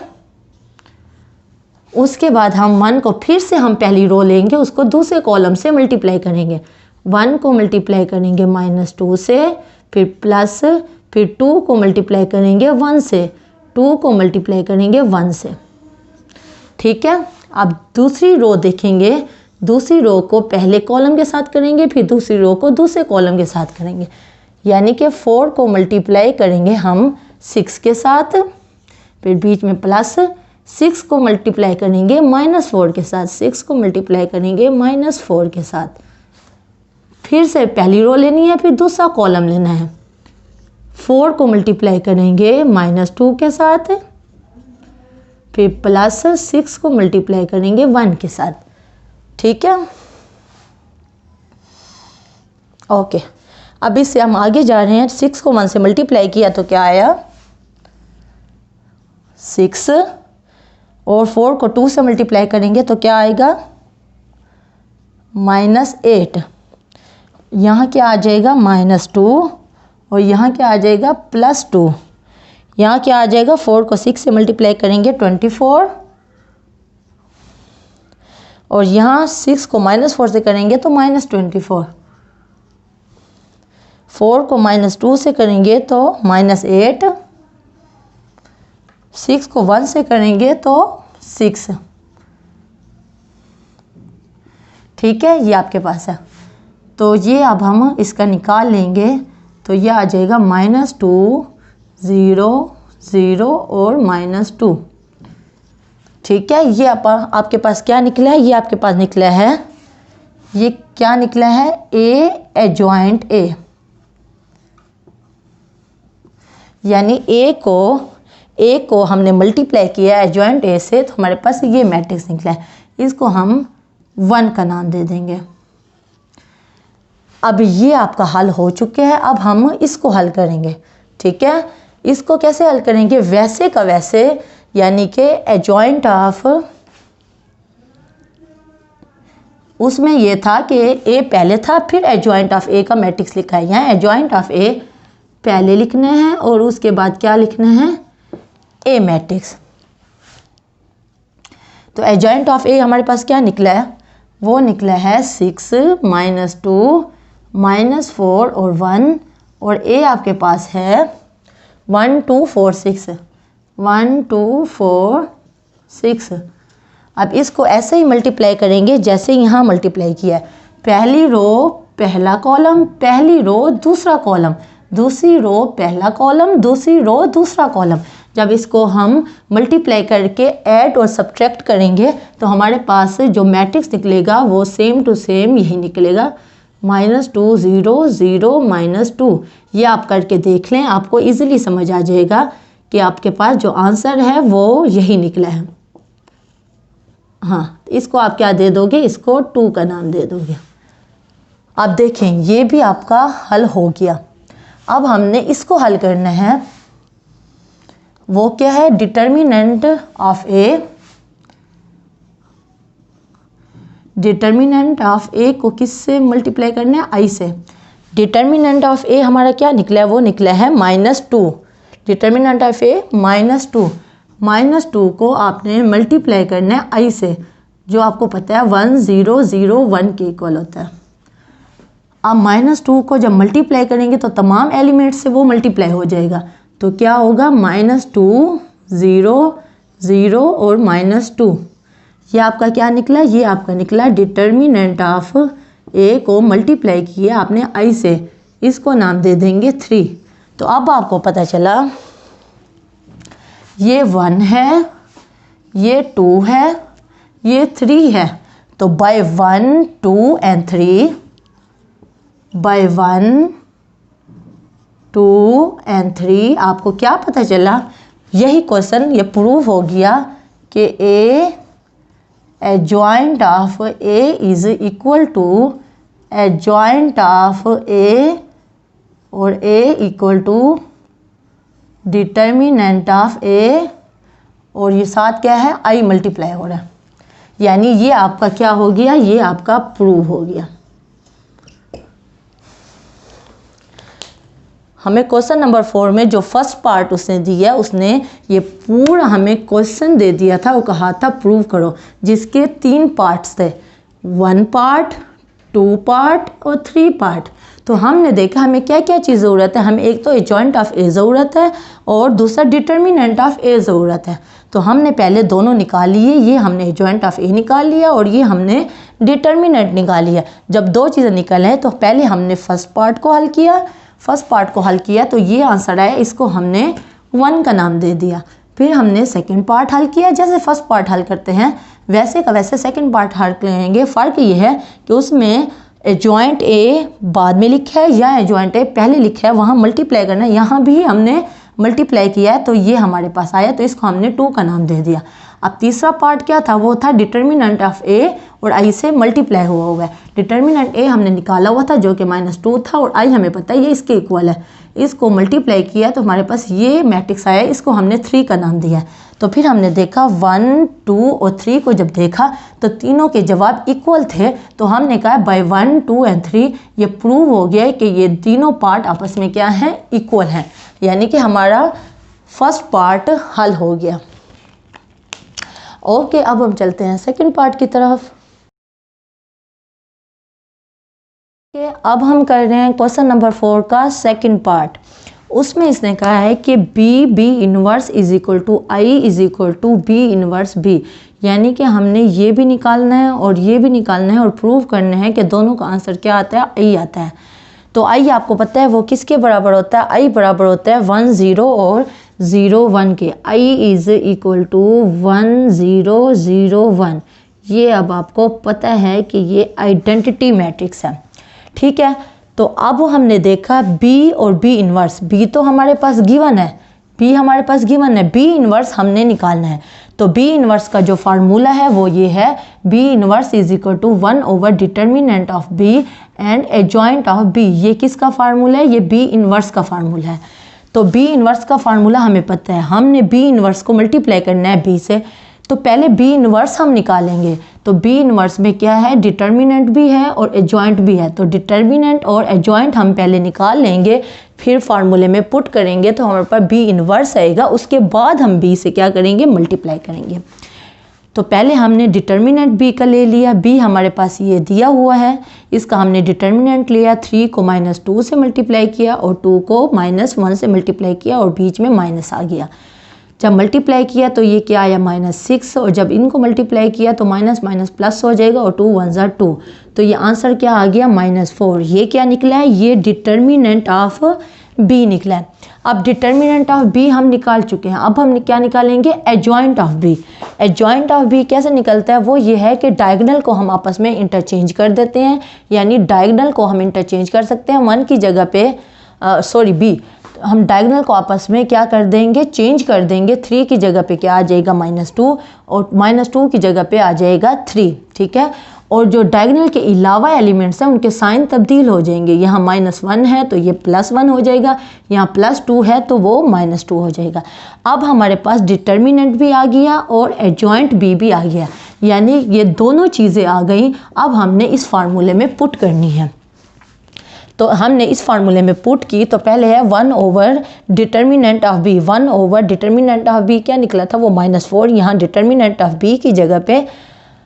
उसके बाद हम 1 को फिर से हम पहली रो लेंगे, उसको दूसरे कॉलम से मल्टीप्लाई करेंगे, 1 को मल्टीप्लाई करेंगे -2 से, फिर प्लस, फिर 2 को मल्टीप्लाई करेंगे 1 से, 2 को मल्टीप्लाई करेंगे 1 से, ठीक है। अब दूसरी रो देखेंगे, दूसरी रो को पहले कॉलम के साथ करेंगे, फिर दूसरी रो को दूसरे कॉलम के साथ करेंगे, यानी कि 4 को मल्टीप्लाई करेंगे हम 6 के साथ, फिर बीच में प्लस, 6 को मल्टीप्लाई करेंगे -4 के साथ, 6 को मल्टीप्लाई करेंगे -4 के साथ, फिर से पहली रो लेनी है, फिर दूसरा कॉलम लेना है, 4 को मल्टीप्लाई करेंगे -2 के साथ, फिर प्लस 6 को मल्टीप्लाई करेंगे 1 के साथ, ठीक है। ओके, अब इससे हम आगे जा रहे हैं। 6 को 1 से मल्टीप्लाई किया तो क्या आया 6, और 4 को 2 से मल्टीप्लाई करेंगे तो क्या आएगा -8। यहाँ क्या आ जाएगा -2, और यहाँ क्या आ जाएगा +2। यहाँ क्या आ जाएगा, 4 को 6 से मल्टीप्लाई करेंगे 24, और यहाँ 6 को -4 से करेंगे तो -24, 4 को -2 से करेंगे तो -8, 6 को 1 से करेंगे तो 6, ठीक है। ये आपके पास है, तो ये अब हम इसका निकाल लेंगे, तो ये आ जाएगा -2 0 0 और -2, ठीक है। ये आपके पास क्या निकला है, ये आपके पास निकला है, ये क्या निकला है, ए एडजॉइंट ए, यानी ए को ए को हमने मल्टीप्लाई किया एडजॉइंट ए से, तो हमारे पास ये मैट्रिक्स निकला है। इसको हम 1 का नाम दे देंगे। अब ये आपका हल हो चुके हैं। अब हम इसको हल करेंगे, ठीक है। इसको कैसे हल करेंगे, वैसे का वैसे, यानी कि एडजॉइंट ऑफ, उसमें ये था कि ए पहले था, फिर एडजॉइंट ऑफ ए का मैट्रिक्स लिखा है। यहाँ एडजॉइंट ऑफ ए पहले लिखने हैं और उसके बाद क्या लिखने हैं, ए मैट्रिक्स। तो एडजॉइंट ऑफ ए हमारे पास क्या निकला है, वो निकला है 6 - 2 - 4 और 1, और ए आपके पास है 1 2 4 6, 1 2 4 6। अब इसको ऐसे ही मल्टीप्लाई करेंगे जैसे यहाँ मल्टीप्लाई किया है। पहली रो पहला कॉलम, पहली रो दूसरा कॉलम, दूसरी रो पहला कॉलम, दूसरी रो दूसरा कॉलम। जब इसको हम मल्टीप्लाई करके ऐड और सब्ट्रैक्ट करेंगे तो हमारे पास जो मैट्रिक्स निकलेगा वो सेम टू सेम यही निकलेगा, -2 0 0 -2। ये आप करके देख लें, आपको इजीली समझ आ जाएगा कि आपके पास जो आंसर है वो यही निकला है। हाँ, इसको आप क्या दे दोगे, इसको 2 का नाम दे दोगे। अब देखें ये भी आपका हल हो गया। अब हमने इसको हल करना है, वो क्या है, determinant of A. Determinant of A को किससे मल्टीप्लाई करना है, आई से। डिटर्मिनेंट ऑफ ए हमारा क्या निकला है, वो निकला है -2। डिटर्मिनेंट ऑफ ए -2, -2 को आपने मल्टीप्लाई करना है आई से, जो आपको पता है 1 0 0 1 के इक्वल होता है। अब -2 को जब मल्टीप्लाई करेंगे तो तमाम एलिमेंट से वो मल्टीप्लाई हो जाएगा, तो क्या होगा, -2 0 0 और -2। ये आपका क्या निकला, ये आपका निकला डिटर्मिनेंट ऑफ ए को मल्टीप्लाई किया आपने आई से, इसको नाम दे देंगे 3। तो अब आपको पता चला ये 1 है, ये 2 है, ये 3 है। तो बाय 1 2 एंड 3, बाय 1 2 एंड 3 आपको क्या पता चला, यही क्वेश्चन ये प्रूव हो गया कि A adjoint of A is equal to adjoint of A, और A equal to determinant of A, और ये साथ क्या है, आई मल्टीप्लाई हो रहा है। यानी ये आपका क्या हो गया, ये आपका प्रूव हो गया। हमें क्वेश्चन नंबर 4 में जो फर्स्ट पार्ट उसने दिया, उसने ये पूरा हमें क्वेश्चन दे दिया था, वो कहा था प्रूव करो, जिसके 3 पार्ट्स थे, 1 पार्ट, 2 पार्ट और 3 पार्ट। तो हमने देखा हमें क्या क्या चीज़ ज़रूरत है, हमें एक तो एडजॉइंट ऑफ ए ज़रूरत है और दूसरा डिटर्मिनेंट ऑफ ए ज़रूरत है। तो हमने पहले दोनों निकाल लिए, ये हमने एडजॉइंट ऑफ ए निकाल लिया और ये हमने डिटर्मिनेंट निकाल लिया। जब 2 चीज़ें निकल हैं तो पहले हमने फर्स्ट पार्ट को हल किया, फर्स्ट पार्ट को हल किया तो ये आंसर आया, इसको हमने 1 का नाम दे दिया। फिर हमने सेकंड पार्ट हल किया, जैसे फर्स्ट पार्ट हल करते हैं वैसे का वैसे सेकंड पार्ट हल करेंगे। फ़र्क ये है कि उसमें एडजॉइंट ए बाद में लिखा है या एडजॉइंट ए पहले लिखा है, वहाँ मल्टीप्लाई करना है, यहाँ भी हमने मल्टीप्लाई किया है तो ये हमारे पास आया, तो इसको हमने 2 का नाम दे दिया। अब तीसरा पार्ट क्या था, वो था डिटर्मिनेंट ऑफ ए और आई से मल्टीप्लाई हुआ है। डिटर्मिनेंट ए हमने निकाला हुआ था जो कि -2 था, और आई हमें पता है ये इसके इक्वल है, इसको मल्टीप्लाई किया तो हमारे पास ये मैट्रिक्स आया, इसको हमने 3 का नाम दिया। तो फिर हमने देखा 1 2 और 3 को जब देखा तो तीनों के जवाब इक्वल थे, तो हमने कहा बाय 1 2 एंड 3 ये प्रूव हो गया कि ये तीनों पार्ट आपस में क्या हैं, इक्वल हैं, यानी कि हमारा फर्स्ट पार्ट हल हो गया। ओके, अब हम चलते हैं सेकंड पार्ट की तरफ। अब हम कर रहे हैं क्वेश्चन नंबर 4 का सेकंड पार्ट। उसमें इसने कहा है कि B inverse is equal to I is equal to B inverse B, यानी कि हमने ये भी निकालना है और ये भी निकालना है और प्रूव करना है कि दोनों का आंसर क्या आता है, आई आता है। तो आई आपको पता है वो किसके बराबर होता है, आई बराबर होता है 1 0 और 0 1 के। आई इज इक्वल टू 1 0 0 1। ये अब आपको पता है कि ये आइडेंटिटी मैट्रिक्स है, ठीक है। तो अब हमने देखा बी और बी इनवर्स, बी तो हमारे पास गिवन है, बी हमारे पास गिवन है, बी इनवर्स हमने निकालना है। तो बी इनवर्स का जो फार्मूला है वो ये है, B inverse is equal to 1 over determinant of B and adjoint of B. ये किसका फार्मूला है? ये बी इनवर्स का फार्मूला है। तो बी इनवर्स का फार्मूला हमें पता है, हमने बी इनवर्स को मल्टीप्लाई करना है बी से, तो पहले बी इनवर्स हम निकालेंगे। तो बी इनवर्स में क्या है? डिटर्मिनेंट भी है और एडजॉइंट भी है। तो डिटर्मिनेंट और एडजॉइंट हम पहले निकाल लेंगे, फिर फार्मूले में पुट करेंगे तो हमारे पास बी इनवर्स आएगा। उसके बाद हम बी से क्या करेंगे? मल्टीप्लाई करेंगे। तो पहले हमने डिटर्मिनेंट बी का ले लिया, बी हमारे पास ये दिया हुआ है, इसका हमने डिटर्मिनेंट लिया, 3 को -2 से मल्टीप्लाई किया और 2 को -1 से मल्टीप्लाई किया और बीच में माइनस आ गया। जब मल्टीप्लाई किया तो ये क्या आया? -6, और जब इनको मल्टीप्लाई किया तो माइनस माइनस प्लस हो जाएगा और 2 1 ज़ा 2, तो ये आंसर क्या आ गया? -4। ये क्या निकला है? ये डिटर्मिनेंट ऑफ बी निकला है। अब डिटर्मिनेंट ऑफ बी हम निकाल चुके हैं, अब हम क्या निकालेंगे? Adjoint of B. Adjoint of B कैसे निकलता है? वो ये है कि डायगोनल को हम आपस में इंटरचेंज कर देते हैं, यानी डायगोनल को हम इंटरचेंज कर सकते हैं। 1 की जगह पे बी हम डायगोनल को आपस में क्या कर देंगे? चेंज कर देंगे। 3 की जगह पे क्या आ जाएगा? -2, और -2 की जगह पे आ जाएगा 3, ठीक है। और जो डायगोनल के अलावा एलिमेंट्स हैं उनके साइन तब्दील हो जाएंगे। यहाँ -1 है तो ये +1 हो जाएगा, यहाँ +2 है तो वो -2 हो जाएगा। अब हमारे पास डिटर्मिनेंट भी आ गया और एडजॉइंट भी आ गया, यानी ये दोनों चीज़ें आ गई। अब हमने इस फार्मूले में पुट करनी है। तो हमने इस फार्मूले में पुट की, तो पहले है 1 over determinant of B. 1 over determinant of B क्या निकला था? वो -4। यहाँ डिटर्मिनेंट ऑफ बी की जगह पे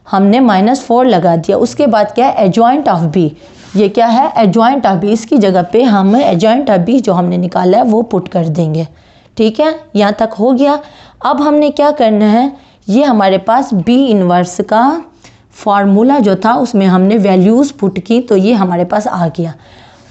हमने -4 लगा दिया। उसके बाद क्या है? Adjoint of B. ये क्या है? Adjoint of B. इसकी जगह पे हम एडजॉइंट ऑफ बी जो हमने निकाला है वो पुट कर देंगे, ठीक है। यहाँ तक हो गया। अब हमने क्या करना है? ये हमारे पास बी इनवर्स का फार्मूला जो था उसमें हमने वैल्यूज़ पुट की, तो ये हमारे पास आ गया।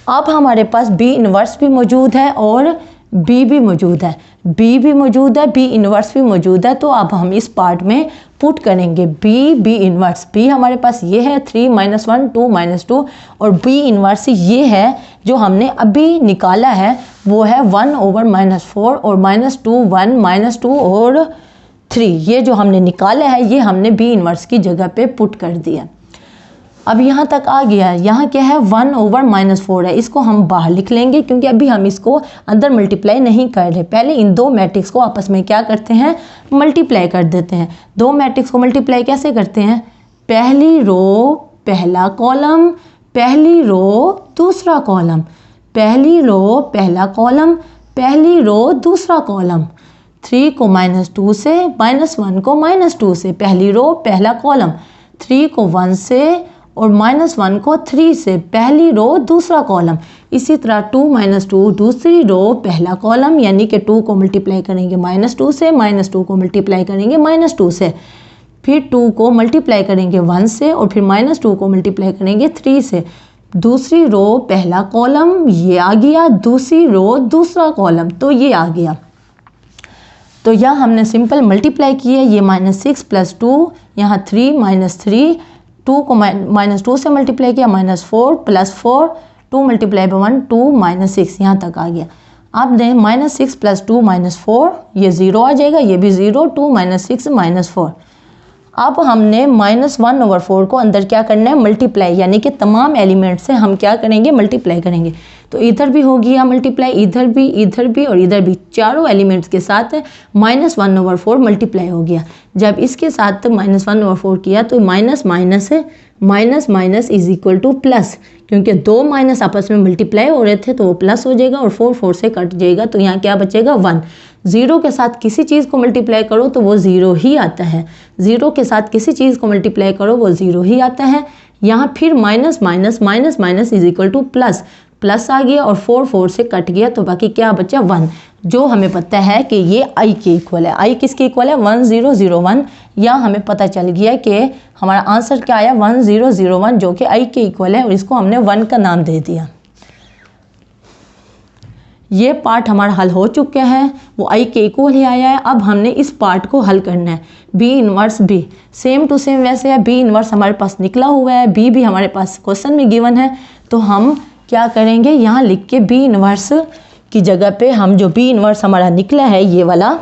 अब हमारे पास बी इनवर्स भी मौजूद है और बी भी मौजूद है, बी भी मौजूद है, बी इनवर्स भी मौजूद है। तो अब हम इस पार्ट में पुट करेंगे बी इनवर्स। बी हमारे पास ये है 3 -1 2 -2, और बी इनवर्स ये है जो हमने अभी निकाला है, वो है 1 ओवर -4 और -2 1 -2 और 3। ये जो हमने निकाला है ये हमने बी इनवर्स की जगह पे पुट कर दिया। अब यहाँ तक आ गया। यहाँ क्या है? 1 ओवर -4 है, इसको हम बाहर लिख लेंगे क्योंकि अभी हम इसको अंदर मल्टीप्लाई नहीं कर रहे। पहले इन दो मैट्रिक्स को आपस में क्या करते हैं? मल्टीप्लाई कर देते हैं। दो मैट्रिक्स को मल्टीप्लाई कैसे करते हैं? पहली रो पहला कॉलम, पहली रो दूसरा कॉलम, पहली रो पहला कॉलम, पहली रो दूसरा कॉलम। 3 को -2 से, -1 को -2 से, पहली रो पहला कॉलम। 3 को 1 से और -1 को 3 से, पहली रो दूसरा कॉलम। इसी तरह 2 -2 दूसरी रो पहला कॉलम, यानी कि 2 को मल्टीप्लाई करेंगे -2 से, -2 को मल्टीप्लाई करेंगे -2 से, फिर 2 को मल्टीप्लाई करेंगे 1 से और फिर -2 को मल्टीप्लाई करेंगे 3 से। दूसरी रो पहला कॉलम ये आ गया, दूसरी रो दूसरा कॉलम, तो ये आ गया। तो यहाँ हमने सिंपल मल्टीप्लाई किया, ये -6 + 2, यहाँ 3 -3, 2 को -2 से मल्टीप्लाई किया, -4 + 4, 2 × 1 2 -6, यहाँ तक आ गया। अब दें -6 + 2 -4, ये 0 आ जाएगा, ये भी 0, 2 -6 -4। अब हमने -1/4 को अंदर क्या करना है? मल्टीप्लाई, यानी कि तमाम एलिमेंट से हम क्या करेंगे? मल्टीप्लाई करेंगे। तो इधर भी हो गया मल्टीप्लाई, इधर भी और इधर भी, चारों एलिमेंट्स के साथ -1/4 मल्टीप्लाई हो गया। जब इसके साथ -1/4 किया तो minus is equal to plus, क्योंकि दो माइनस आपस में मल्टीप्लाई हो रहे थे तो वो प्लस हो जाएगा और 4 से कट जाएगा, तो यहाँ क्या बचेगा? 1। 0 के साथ किसी चीज़ को मल्टीप्लाई करो तो वो 0 ही आता है, 0 के साथ किसी चीज़ को मल्टीप्लाई करो वो 0 ही आता है। यहाँ फिर minus is equal to plus आ गया और 4 से कट गया, तो बाकी क्या बचा? 1, जो हमें पता है कि ये i के इक्वल है। i किसके इक्वल है? 1001। या हमें पता चल गया कि हमारा आंसर क्या आया? 1001, जो कि i के इक्वल है, और इसको हमने 1 का नाम दे दिया। ये पार्ट हमारा हल हो चुका है, वो i के इक्वल ही आया है। अब हमने इस पार्ट को हल करना है। b inverse b same to same वैसे है, b इनवर्स हमारे पास निकला हुआ है, b भी हमारे पास क्वेश्चन में गिवन है, तो हम क्या करेंगे? यहाँ लिख के b इनवर्स की जगह पे हम जो बी इन्वर्स हमारा निकला है ये वाला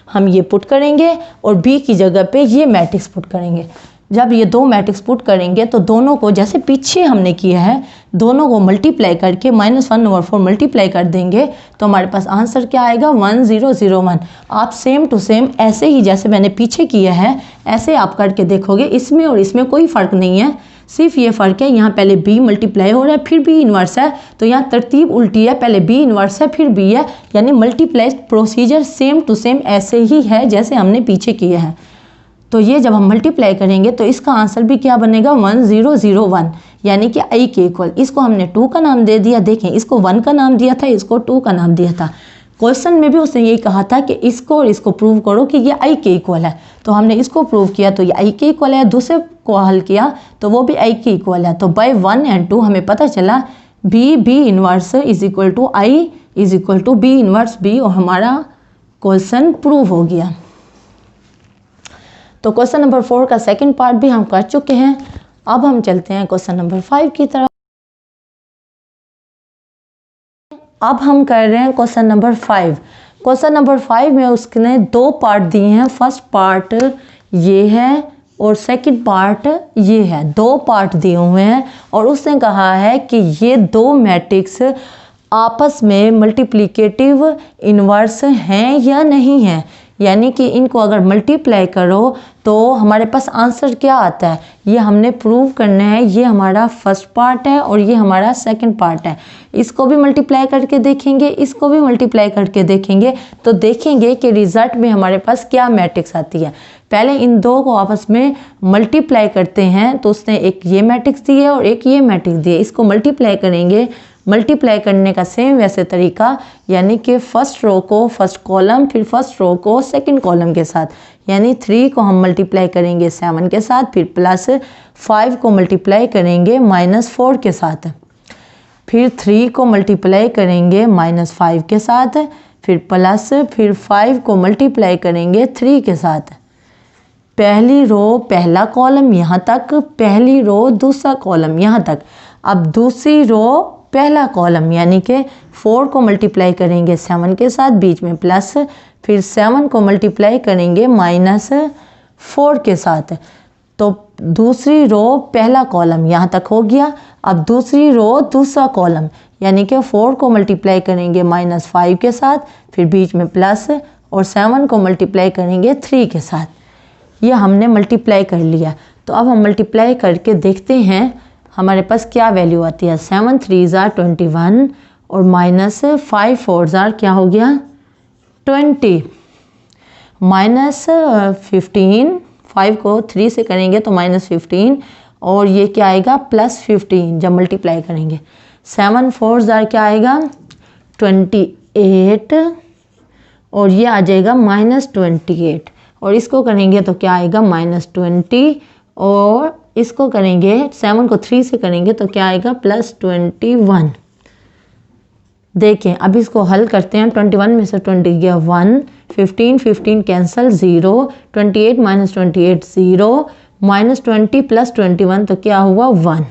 हम ये पुट करेंगे और बी की जगह पे ये मैट्रिक्स पुट करेंगे। जब ये दो मैट्रिक्स पुट करेंगे तो दोनों को जैसे पीछे हमने किया है दोनों को मल्टीप्लाई करके -1/4 मल्टीप्लाई कर देंगे तो हमारे पास आंसर क्या आएगा 1001। आप सेम टू सेम ऐसे ही जैसे मैंने पीछे किया है ऐसे आप करके देखोगे, इसमें और इसमें कोई फ़र्क नहीं है, सिर्फ ये फ़र्क है यहाँ पहले बी मल्टीप्लाई हो रहा है फिर बी इन्वर्स है, तो यहाँ तरतीब उल्टी है, पहले बी इन्वर्स है फिर बी है, यानी multiply procedure same to same ऐसे ही है जैसे हमने पीछे किया है। तो ये जब हम मल्टीप्लाई करेंगे तो इसका आंसर भी क्या बनेगा 1001, यानी कि आई के इक्वल। इसको हमने 2 का नाम दे दिया, देखें इसको 1 का नाम दिया था, इसको 2 का नाम दिया था। क्वेश्चन में भी उसने यही कहा था कि इसको और इसको प्रूव करो कि ये आई के इक्वल है, तो हमने इसको प्रूव किया तो ये आई के इक्वल है, दूसरे को हल किया तो वो भी आई के इक्वल है। तो बाय 1 और 2 हमें पता चला B inverse is equal to I is equal to B inverse B, और हमारा क्वेश्चन प्रूव हो गया। तो क्वेश्चन नंबर 4 का सेकंड पार्ट भी हम कर चुके हैं। अब हम चलते हैं क्वेश्चन नंबर 5 की तरफ। अब हम कर रहे हैं क्वेश्चन नंबर 5। क्वेश्चन नंबर 5 में उसने 2 पार्ट दिए हैं, फर्स्ट पार्ट ये है और सेकंड पार्ट ये है, 2 पार्ट दिए हुए हैं और उसने कहा है कि ये 2 मैट्रिक्स आपस में मल्टीप्लिकेटिव इन्वर्स हैं या नहीं हैं, यानी कि इनको अगर मल्टीप्लाई करो तो हमारे पास आंसर क्या आता है, ये हमने प्रूव करना है। ये हमारा फर्स्ट पार्ट है और ये हमारा सेकंड पार्ट है। इसको भी मल्टीप्लाई करके देखेंगे, इसको भी मल्टीप्लाई करके देखेंगे, तो देखेंगे कि रिजल्ट में हमारे पास क्या मैट्रिक्स आती है। पहले इन दो को आपस में मल्टीप्लाई करते हैं तो उसने एक ये मैट्रिक्स दी है और एक ये मैट्रिक्स दी है, इसको मल्टीप्लाई करेंगे। मल्टीप्लाई करने का सेम वैसे तरीका, यानी कि फर्स्ट रो को फर्स्ट कॉलम फिर फर्स्ट रो को सेकंड कॉलम के साथ, यानी 3 को हम मल्टीप्लाई करेंगे 7 के साथ, फिर प्लस 5 को मल्टीप्लाई करेंगे -4 के साथ, फिर 3 को मल्टीप्लाई करेंगे -5 के साथ, फिर प्लस फिर 5 को मल्टीप्लाई करेंगे 3 के साथ। पहली रो पहला कॉलम यहाँ तक, पहली रो दूसरा कॉलम यहाँ तक। अब दूसरी रो पहला कॉलम यानी कि 4 को मल्टीप्लाई करेंगे 7 के साथ, बीच में प्लस, फिर 7 को मल्टीप्लाई करेंगे -4 के साथ। तो दूसरी रो पहला कॉलम यहाँ तक हो गया। अब दूसरी रो दूसरा कॉलम यानी कि 4 को मल्टीप्लाई करेंगे -5 के साथ, फिर बीच में प्लस, और 7 को मल्टीप्लाई करेंगे 3 के साथ। ये हमने मल्टीप्लाई कर लिया। तो अब हम मल्टीप्लाई करके देखते हैं हमारे पास क्या वैल्यू आती है। 7 3 21 और -5 4 क्या हो गया 20, -15, 5 को 3 से करेंगे तो -15, और ये क्या आएगा +15 जब मल्टीप्लाई करेंगे। 7 4 क्या आएगा 28, और ये आ जाएगा -28, और इसको करेंगे तो क्या आएगा -20, और इसको करेंगे 7 को 3 से करेंगे तो क्या आएगा +21। देखें अब इसको हल करते हैं। 21 में से 20 गया 1, 15 कैंसिल 0, 28 - 28 0, -20 + 21 तो क्या हुआ 1।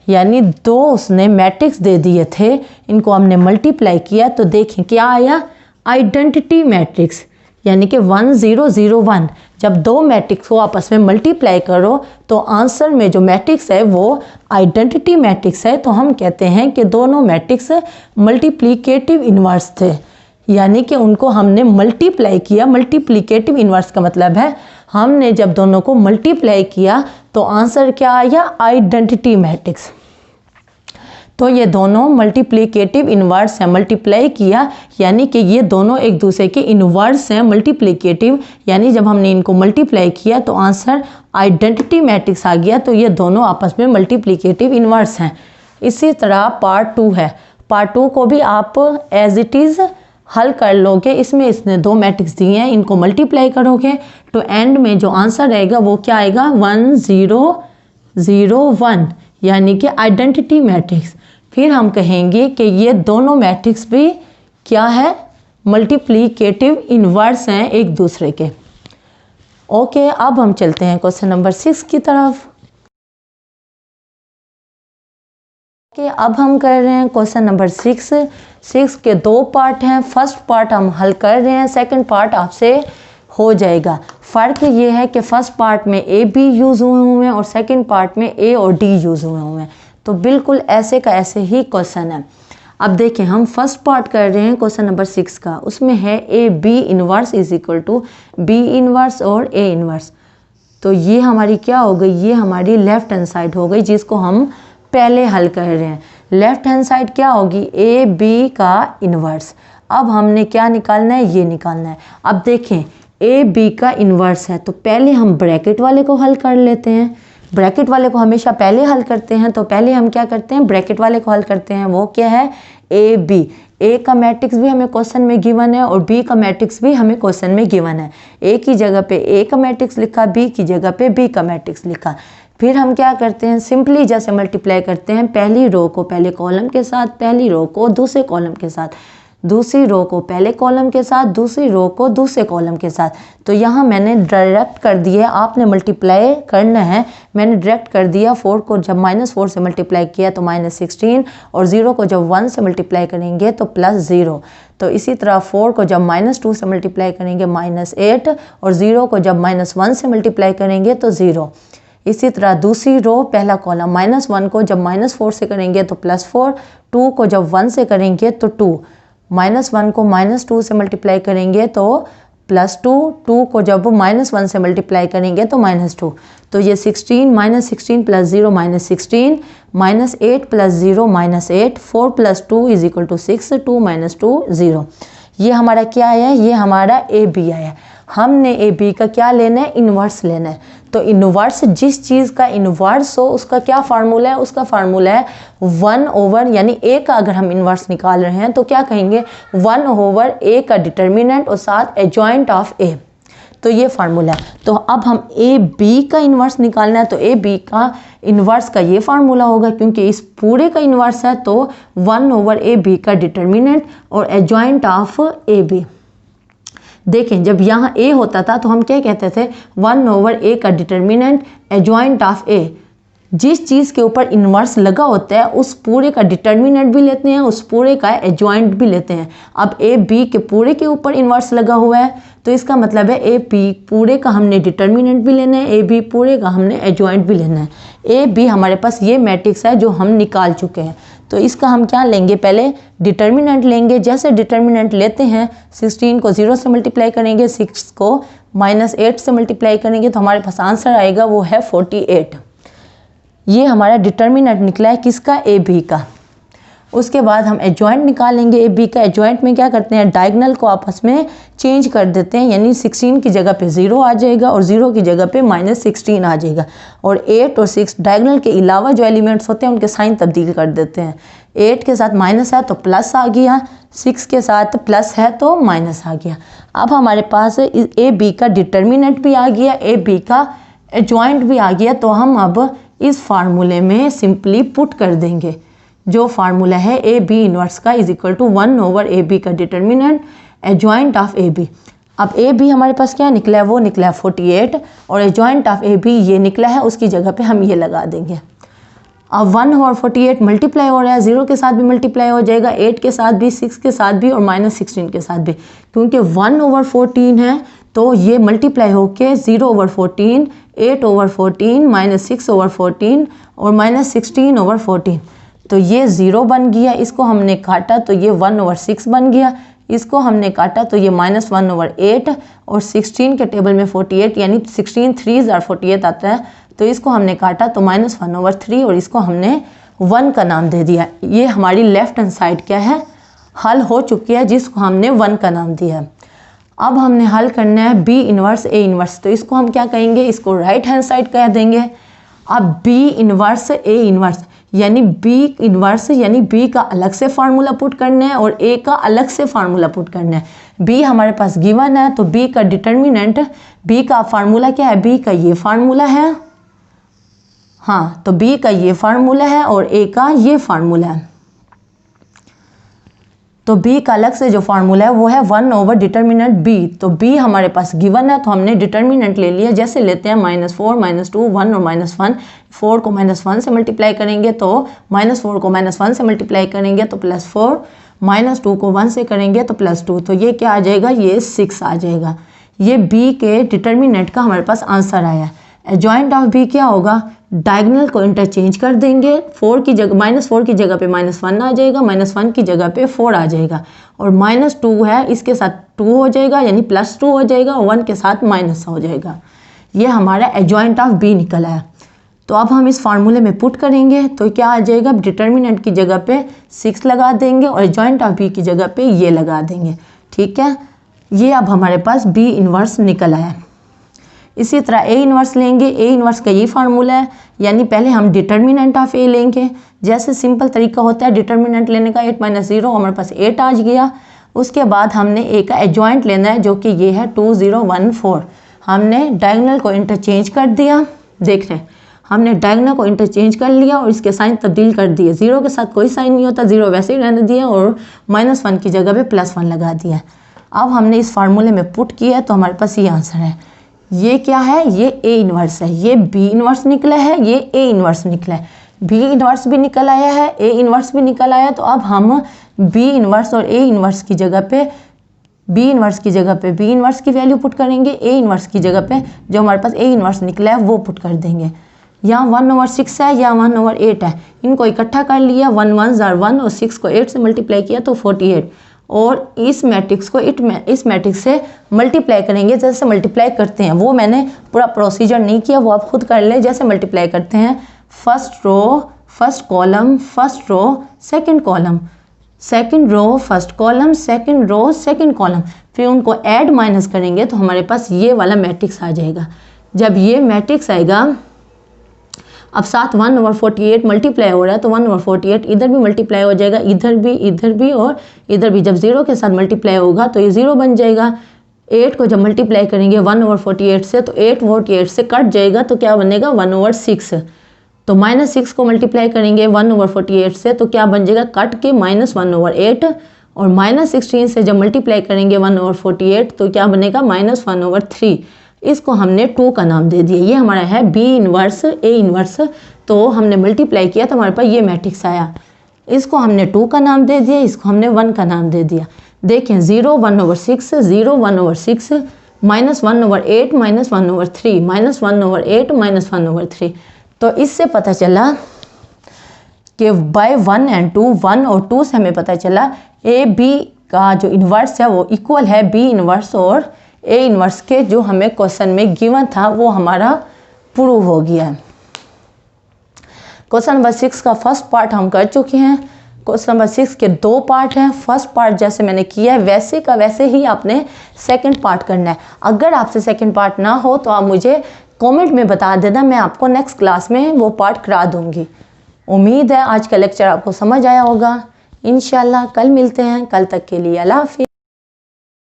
यानी 2 उसने मैट्रिक्स दे दिए थे, इनको हमने मल्टीप्लाई किया तो देखें क्या आया आइडेंटिटी मैट्रिक्स, यानी कि 1001। जब 2 मैट्रिक्स को आपस में मल्टीप्लाई करो तो आंसर में जो मैट्रिक्स है वो आइडेंटिटी मैट्रिक्स है। तो हम कहते हैं कि दोनों मैट्रिक्स मल्टीप्लिकेटिव इन्वर्स थे, यानी कि उनको हमने मल्टीप्लाई किया। मल्टीप्लिकेटिव इन्वर्स का मतलब है हमने जब दोनों को मल्टीप्लाई किया तो आंसर क्या आया आइडेंटिटी मैट्रिक्स। तो ये दोनों मल्टीप्लिकेटिव इन्वर्स हैं, मल्टीप्लाई किया यानी कि ये दोनों एक दूसरे के इन्वर्स हैं। मल्टीप्लिकेटिव यानी जब हमने इनको मल्टीप्लाई किया तो आंसर आइडेंटिटी मैट्रिक्स आ गया। तो ये दोनों आपस में मल्टीप्लिकेटिव इन्वर्स हैं। इसी तरह पार्ट 2 है, पार्ट 2 को भी आप एज इट इज़ हल कर लोगे। इसमें इसने 2 मैट्रिक्स दिए हैं, इनको मल्टीप्लाई करोगे तो एंड में जो आंसर रहेगा वो क्या आएगा 1001, यानी कि आइडेंटिटी मैट्रिक्स। फिर हम कहेंगे कि ये दोनों मैट्रिक्स भी क्या है मल्टीप्लिकेटिव इन्वर्स हैं एक दूसरे के। ओके, अब हम चलते हैं क्वेश्चन नंबर 6 की तरफ। कि अब हम कर रहे हैं क्वेश्चन नंबर 6 के 2 पार्ट हैं। फर्स्ट पार्ट हम हल कर रहे हैं, सेकंड पार्ट आपसे हो जाएगा। फ़र्क ये है कि फर्स्ट पार्ट में ए बी यूज़ हुए हैं और सेकंड पार्ट में ए और डी यूज़ हुए हैं। तो बिल्कुल ऐसे का ऐसे ही क्वेश्चन है। अब देखें, हम फर्स्ट पार्ट कर रहे हैं क्वेश्चन नंबर 6 का। उसमें है A B inverse is equal to B inverse और ए इनवर्स। तो ये हमारी क्या हो गई, ये हमारी लेफ्ट हैंड साइड हो गई, जिसको हम पहले हल कर रहे हैं। लेफ्ट हैंड साइड क्या होगी, ए बी का इन्वर्स। अब हमने क्या निकालना है, ये निकालना है। अब देखें, ए बी का इन्वर्स है, तो पहले हम ब्रैकेट वाले को हल कर लेते हैं। ब्रैकेट वाले को हमेशा पहले हल करते हैं, तो पहले हम क्या करते हैं, ब्रैकेट वाले को हल करते हैं। वो क्या है, ए बी। ए का मैट्रिक्स भी हमें क्वेश्चन में गिवन है और बी का मैट्रिक्स भी हमें क्वेश्चन में गिवन है। ए की जगह पे ए का मैट्रिक्स लिखा, बी की जगह पे बी का मैट्रिक्स लिखा। फिर हम क्या करते हैं, सिंपली जैसे मल्टीप्लाई करते हैं, पहली रो को पहले कॉलम के साथ, पहली रो को दूसरे कॉलम के साथ, दूसरी रो को पहले कॉलम के साथ, दूसरी रो को दूसरे कॉलम के साथ। तो यहाँ मैंने डायरेक्ट कर दिया, आपने मल्टीप्लाई करना है। मैंने डायरेक्ट कर दिया, 4 को जब -4 से मल्टीप्लाई किया तो -16, और 0 को जब 1 से मल्टीप्लाई करेंगे तो +0। तो इसी तरह 4 को जब -2 से मल्टीप्लाई करेंगे -8, और 0 को जब -1 से मल्टीप्लाई करेंगे तो 0। इसी तरह दूसरी रो पहला कॉलम, -1 को जब -4 से करेंगे तो +4, 2 को जब 1 से करेंगे तो 2, -1 को -2 से मल्टीप्लाई करेंगे तो +2, 2 को जब -1 से मल्टीप्लाई करेंगे तो -2। तो ये 16 -16 + 0 -16, -8 + 0 -8, 4 + 2 = 6, 2 - 2 0। ये हमारा क्या आया है, ये हमारा ए बी आया। हमने ए बी का क्या लेना है, इन्वर्स लेना है। तो इन्वर्स, जिस चीज़ का इन्वर्स हो उसका क्या फार्मूला है, उसका फार्मूला है 1/, यानी ए का अगर हम इन्वर्स निकाल रहे हैं तो क्या कहेंगे, 1/a का डिटर्मिनेंट और साथ एडजॉइंट ऑफ ए। तो ये फार्मूला है। तो अब हम ए बी का इन्वर्स निकालना है, तो ए बी का इन्वर्स का ये फार्मूला होगा, क्योंकि इस पूरे का इन्वर्स है तो 1/ab का डिटर्मिनेंट और एडजॉइंट ऑफ ए बी। देखें, जब यहाँ a होता था तो हम क्या कहते थे, 1/a का डिटर्मिनेंट एडजॉइंट ऑफ a। जिस चीज़ के ऊपर इन्वर्स लगा होता है उस पूरे का डिटर्मिनेंट भी लेते हैं, उस पूरे का एडजॉइंट भी लेते हैं। अब ए बी के पूरे के ऊपर इन्वर्स लगा हुआ है, तो इसका मतलब है ए बी पूरे का हमने डिटर्मिनेंट भी लेना है, ए बी पूरे का हमने एडजॉइंट भी लेना है। ए बी हमारे पास ये मैट्रिक्स है जो हम निकाल चुके हैं। तो इसका हम क्या लेंगे, पहले डिटर्मिनेंट लेंगे। जैसे डिटर्मिनेंट लेते हैं, 16 को 0 से मल्टीप्लाई करेंगे, 6 को -8 से मल्टीप्लाई करेंगे, तो हमारे पास आंसर आएगा वो है 48। ये हमारा डिटर्मिनेंट निकला है किसका, ए बी का। उसके बाद हम एडजॉइंट निकालेंगे ए बी का। एडजॉइंट में क्या करते हैं, डायगोनल को आपस में चेंज कर देते हैं, यानी 16 की जगह पे 0 आ जाएगा और 0 की जगह पे -16 आ जाएगा। और 8 और 6 डायगोनल के अलावा जो एलिमेंट्स होते हैं उनके साइन तब्दील कर देते हैं। 8 के साथ माइनस है तो प्लस आ गया, 6 के साथ प्लस है तो माइनस आ गया। अब हमारे पास ए बी का डिटर्मिनेंट भी आ गया, ए बी का एडजॉइंट भी आ गया। तो हम अब इस फार्मूले में सिंपली पुट कर देंगे, जो फार्मूला है ए बी इनवर्स का = 1/ab का determinant adjoint of A B. अब ए बी हमारे पास क्या निकला है, वो निकला है 48, और एडजॉइंट ऑफ ए बी ये निकला है, उसकी जगह पे हम ये लगा देंगे। अब 1 और 48 मल्टीप्लाई हो रहा है, 0 के साथ भी मल्टीप्लाई हो जाएगा, 8 के साथ भी, 6 के साथ भी और -16 के साथ भी। क्योंकि 1/14 है तो ये मल्टीप्लाई होके 0/14, 8/14, -6/14 और -16/14। तो ये 0 बन गया, इसको हमने काटा तो ये 1/6 बन गया, इसको हमने काटा तो ये -1/8, और 16 के टेबल में 48 यानी 16 3s are 48 आता है, तो इसको हमने काटा तो -1/3 और इसको हमने 1 का नाम दे दिया। ये हमारी लेफ्ट हैंड साइड क्या है, हल हो चुकी है, जिसको हमने 1 का नाम दिया है। अब हमने हल करना है बी इनवर्स ए इनवर्स, तो इसको हम क्या कहेंगे, इसको राइट हैंड साइड कह देंगे। अब बी इनवर्स ए इनवर्स यानी बी इनवर्स यानी बी का अलग से फार्मूला पुट करना है और ए का अलग से फार्मूला पुट करना है। बी हमारे पास गिवन है तो बी का डिटर्मिनेंट, बी का फार्मूला क्या है, बी का ये फार्मूला है, हाँ, तो बी का ये फार्मूला है और ए का ये फार्मूला है। तो b का अलग से जो फार्मूला है वो है 1 / डिटर्मिनेंट b। तो b हमारे पास गिवन है तो हमने डिटर्मिनेंट ले लिया। जैसे लेते हैं -4 -2 1 और -1, 4 को -1 से मल्टीप्लाई करेंगे तो -4 को -1 से मल्टीप्लाई करेंगे तो +4, -2 को 1 से करेंगे तो +2। तो ये क्या आ जाएगा, ये 6 आ जाएगा। ये b के डिटर्मिनेंट का हमारे पास आंसर आया। एडजॉइंट ऑफ b क्या होगा, डायगोनल को इंटरचेंज कर देंगे। 4 की जगह -4 की जगह पे -1 आ जाएगा, -1 की जगह पे 4 आ जाएगा, और -2 है इसके साथ 2 हो जाएगा यानी +2 हो जाएगा, 1 के साथ माइनस हो जाएगा। ये हमारा एडजॉइंट ऑफ b निकला है। तो अब हम इस फार्मूले में पुट करेंगे तो क्या आ जाएगा, डिटर्मिनेंट की जगह पे 6 लगा देंगे और एडजॉइंट ऑफ b की जगह पे ये लगा देंगे। ठीक है, ये अब हमारे पास b इन्वर्स निकल आया। इसी तरह a इन्वर्स लेंगे। a इन्वर्स का ये फार्मूला है, यानी पहले हम डिटर्मिनेंट ऑफ a लेंगे। जैसे सिंपल तरीका होता है डिटर्मिनेंट लेने का, 8 - 0 हमारे पास 8 आ गया। उसके बाद हमने a का एडजॉइंट लेना है जो कि ये है 2 0 1 4। हमने डायगोनल को इंटरचेंज कर दिया। देख रहे हैं, हमने डायगोनल को इंटरचेंज कर लिया और इसके साइन तब्दील कर दिए। 0 के साथ कोई साइन नहीं होता, 0 वैसे ही रहने दिया और -1 की जगह पे +1 लगा दिया। अब हमने इस फार्मूले में पुट किया तो हमारे पास ये आंसर है। ये क्या है, ये a इन्वर्स है। ये b इन्वर्स निकला है, ये a इन्वर्स निकला है। b इन्वर्स भी निकल आया है, a इन्वर्स भी निकल आया। तो अब हम b इन्वर्स और a इन्वर्स की जगह पे b इन्वर्स की वैल्यू पुट करेंगे, a इन्वर्स की जगह पे जो हमारे पास a इन्वर्स निकला है वो पुट कर देंगे। यहाँ 1/6 है, यहाँ 1/8 है, इनको इकट्ठा कर लिया। 1 1 * 1 और 6 को 8 से मल्टीप्लाई किया तो 48, और इस मैट्रिक्स को इस मैट्रिक्स से मल्टीप्लाई करेंगे। जैसे मल्टीप्लाई करते हैं वो मैंने पूरा प्रोसीजर नहीं किया, वो आप खुद कर ले। जैसे मल्टीप्लाई करते हैं, first row first column, first row second column, second row first column, second row second column, फिर उनको ऐड माइनस करेंगे तो हमारे पास ये वाला मैट्रिक्स आ जाएगा। जब ये मैट्रिक्स आएगा, अब साथ 1/48 मल्टीप्लाई हो रहा है तो 1/48 इधर भी मल्टीप्लाई हो जाएगा, इधर भी और इधर भी। जब 0 के साथ मल्टीप्लाई होगा तो ये 0 बन जाएगा। 8 को जब मल्टीप्लाई करेंगे 1/48 से तो 8/48 से कट जाएगा तो क्या बनेगा, 1/6। तो -6 को मल्टीप्लाई करेंगे 1/48 से तो क्या बन जाएगा, कट के -1/8, और -16 से जब मल्टीप्लाई करेंगे 1/48 तो क्या बनेगा, -1/3। इसको हमने 2 का नाम दे दिया। ये हमारा है b इन्वर्स a इन्वर्स। तो हमने मल्टीप्लाई किया तो हमारे पास ये मैट्रिक्स आया। इसको हमने 2 का नाम दे दिया, इसको हमने 1 का नाम दे दिया। देखें, 0 1/6, 0 1/6, -1/8 -1/3, -1/8 -1/3। तो इससे पता चला कि बाय 1 और 2, 1 और 2 से हमें पता चला a b का जो इन्वर्स है वो इक्वल है b इन्वर्स और a इन्वर्स के। जो हमें क्वेश्चन में गिवन था वो हमारा प्रूव हो गया है। क्वेश्चन नंबर 6 का फर्स्ट पार्ट हम कर चुके हैं। क्वेश्चन नंबर 6 के 2 पार्ट हैं। फर्स्ट पार्ट जैसे मैंने किया है वैसे का वैसे ही आपने सेकंड पार्ट करना है। अगर आपसे सेकंड पार्ट ना हो तो आप मुझे कमेंट में बता देना, मैं आपको नेक्स्ट क्लास में वो पार्ट करा दूंगी। उम्मीद है आज का लेक्चर आपको समझ आया होगा। इंशाल्लाह कल मिलते हैं। कल तक के लिए अल्लाह हाफिज़।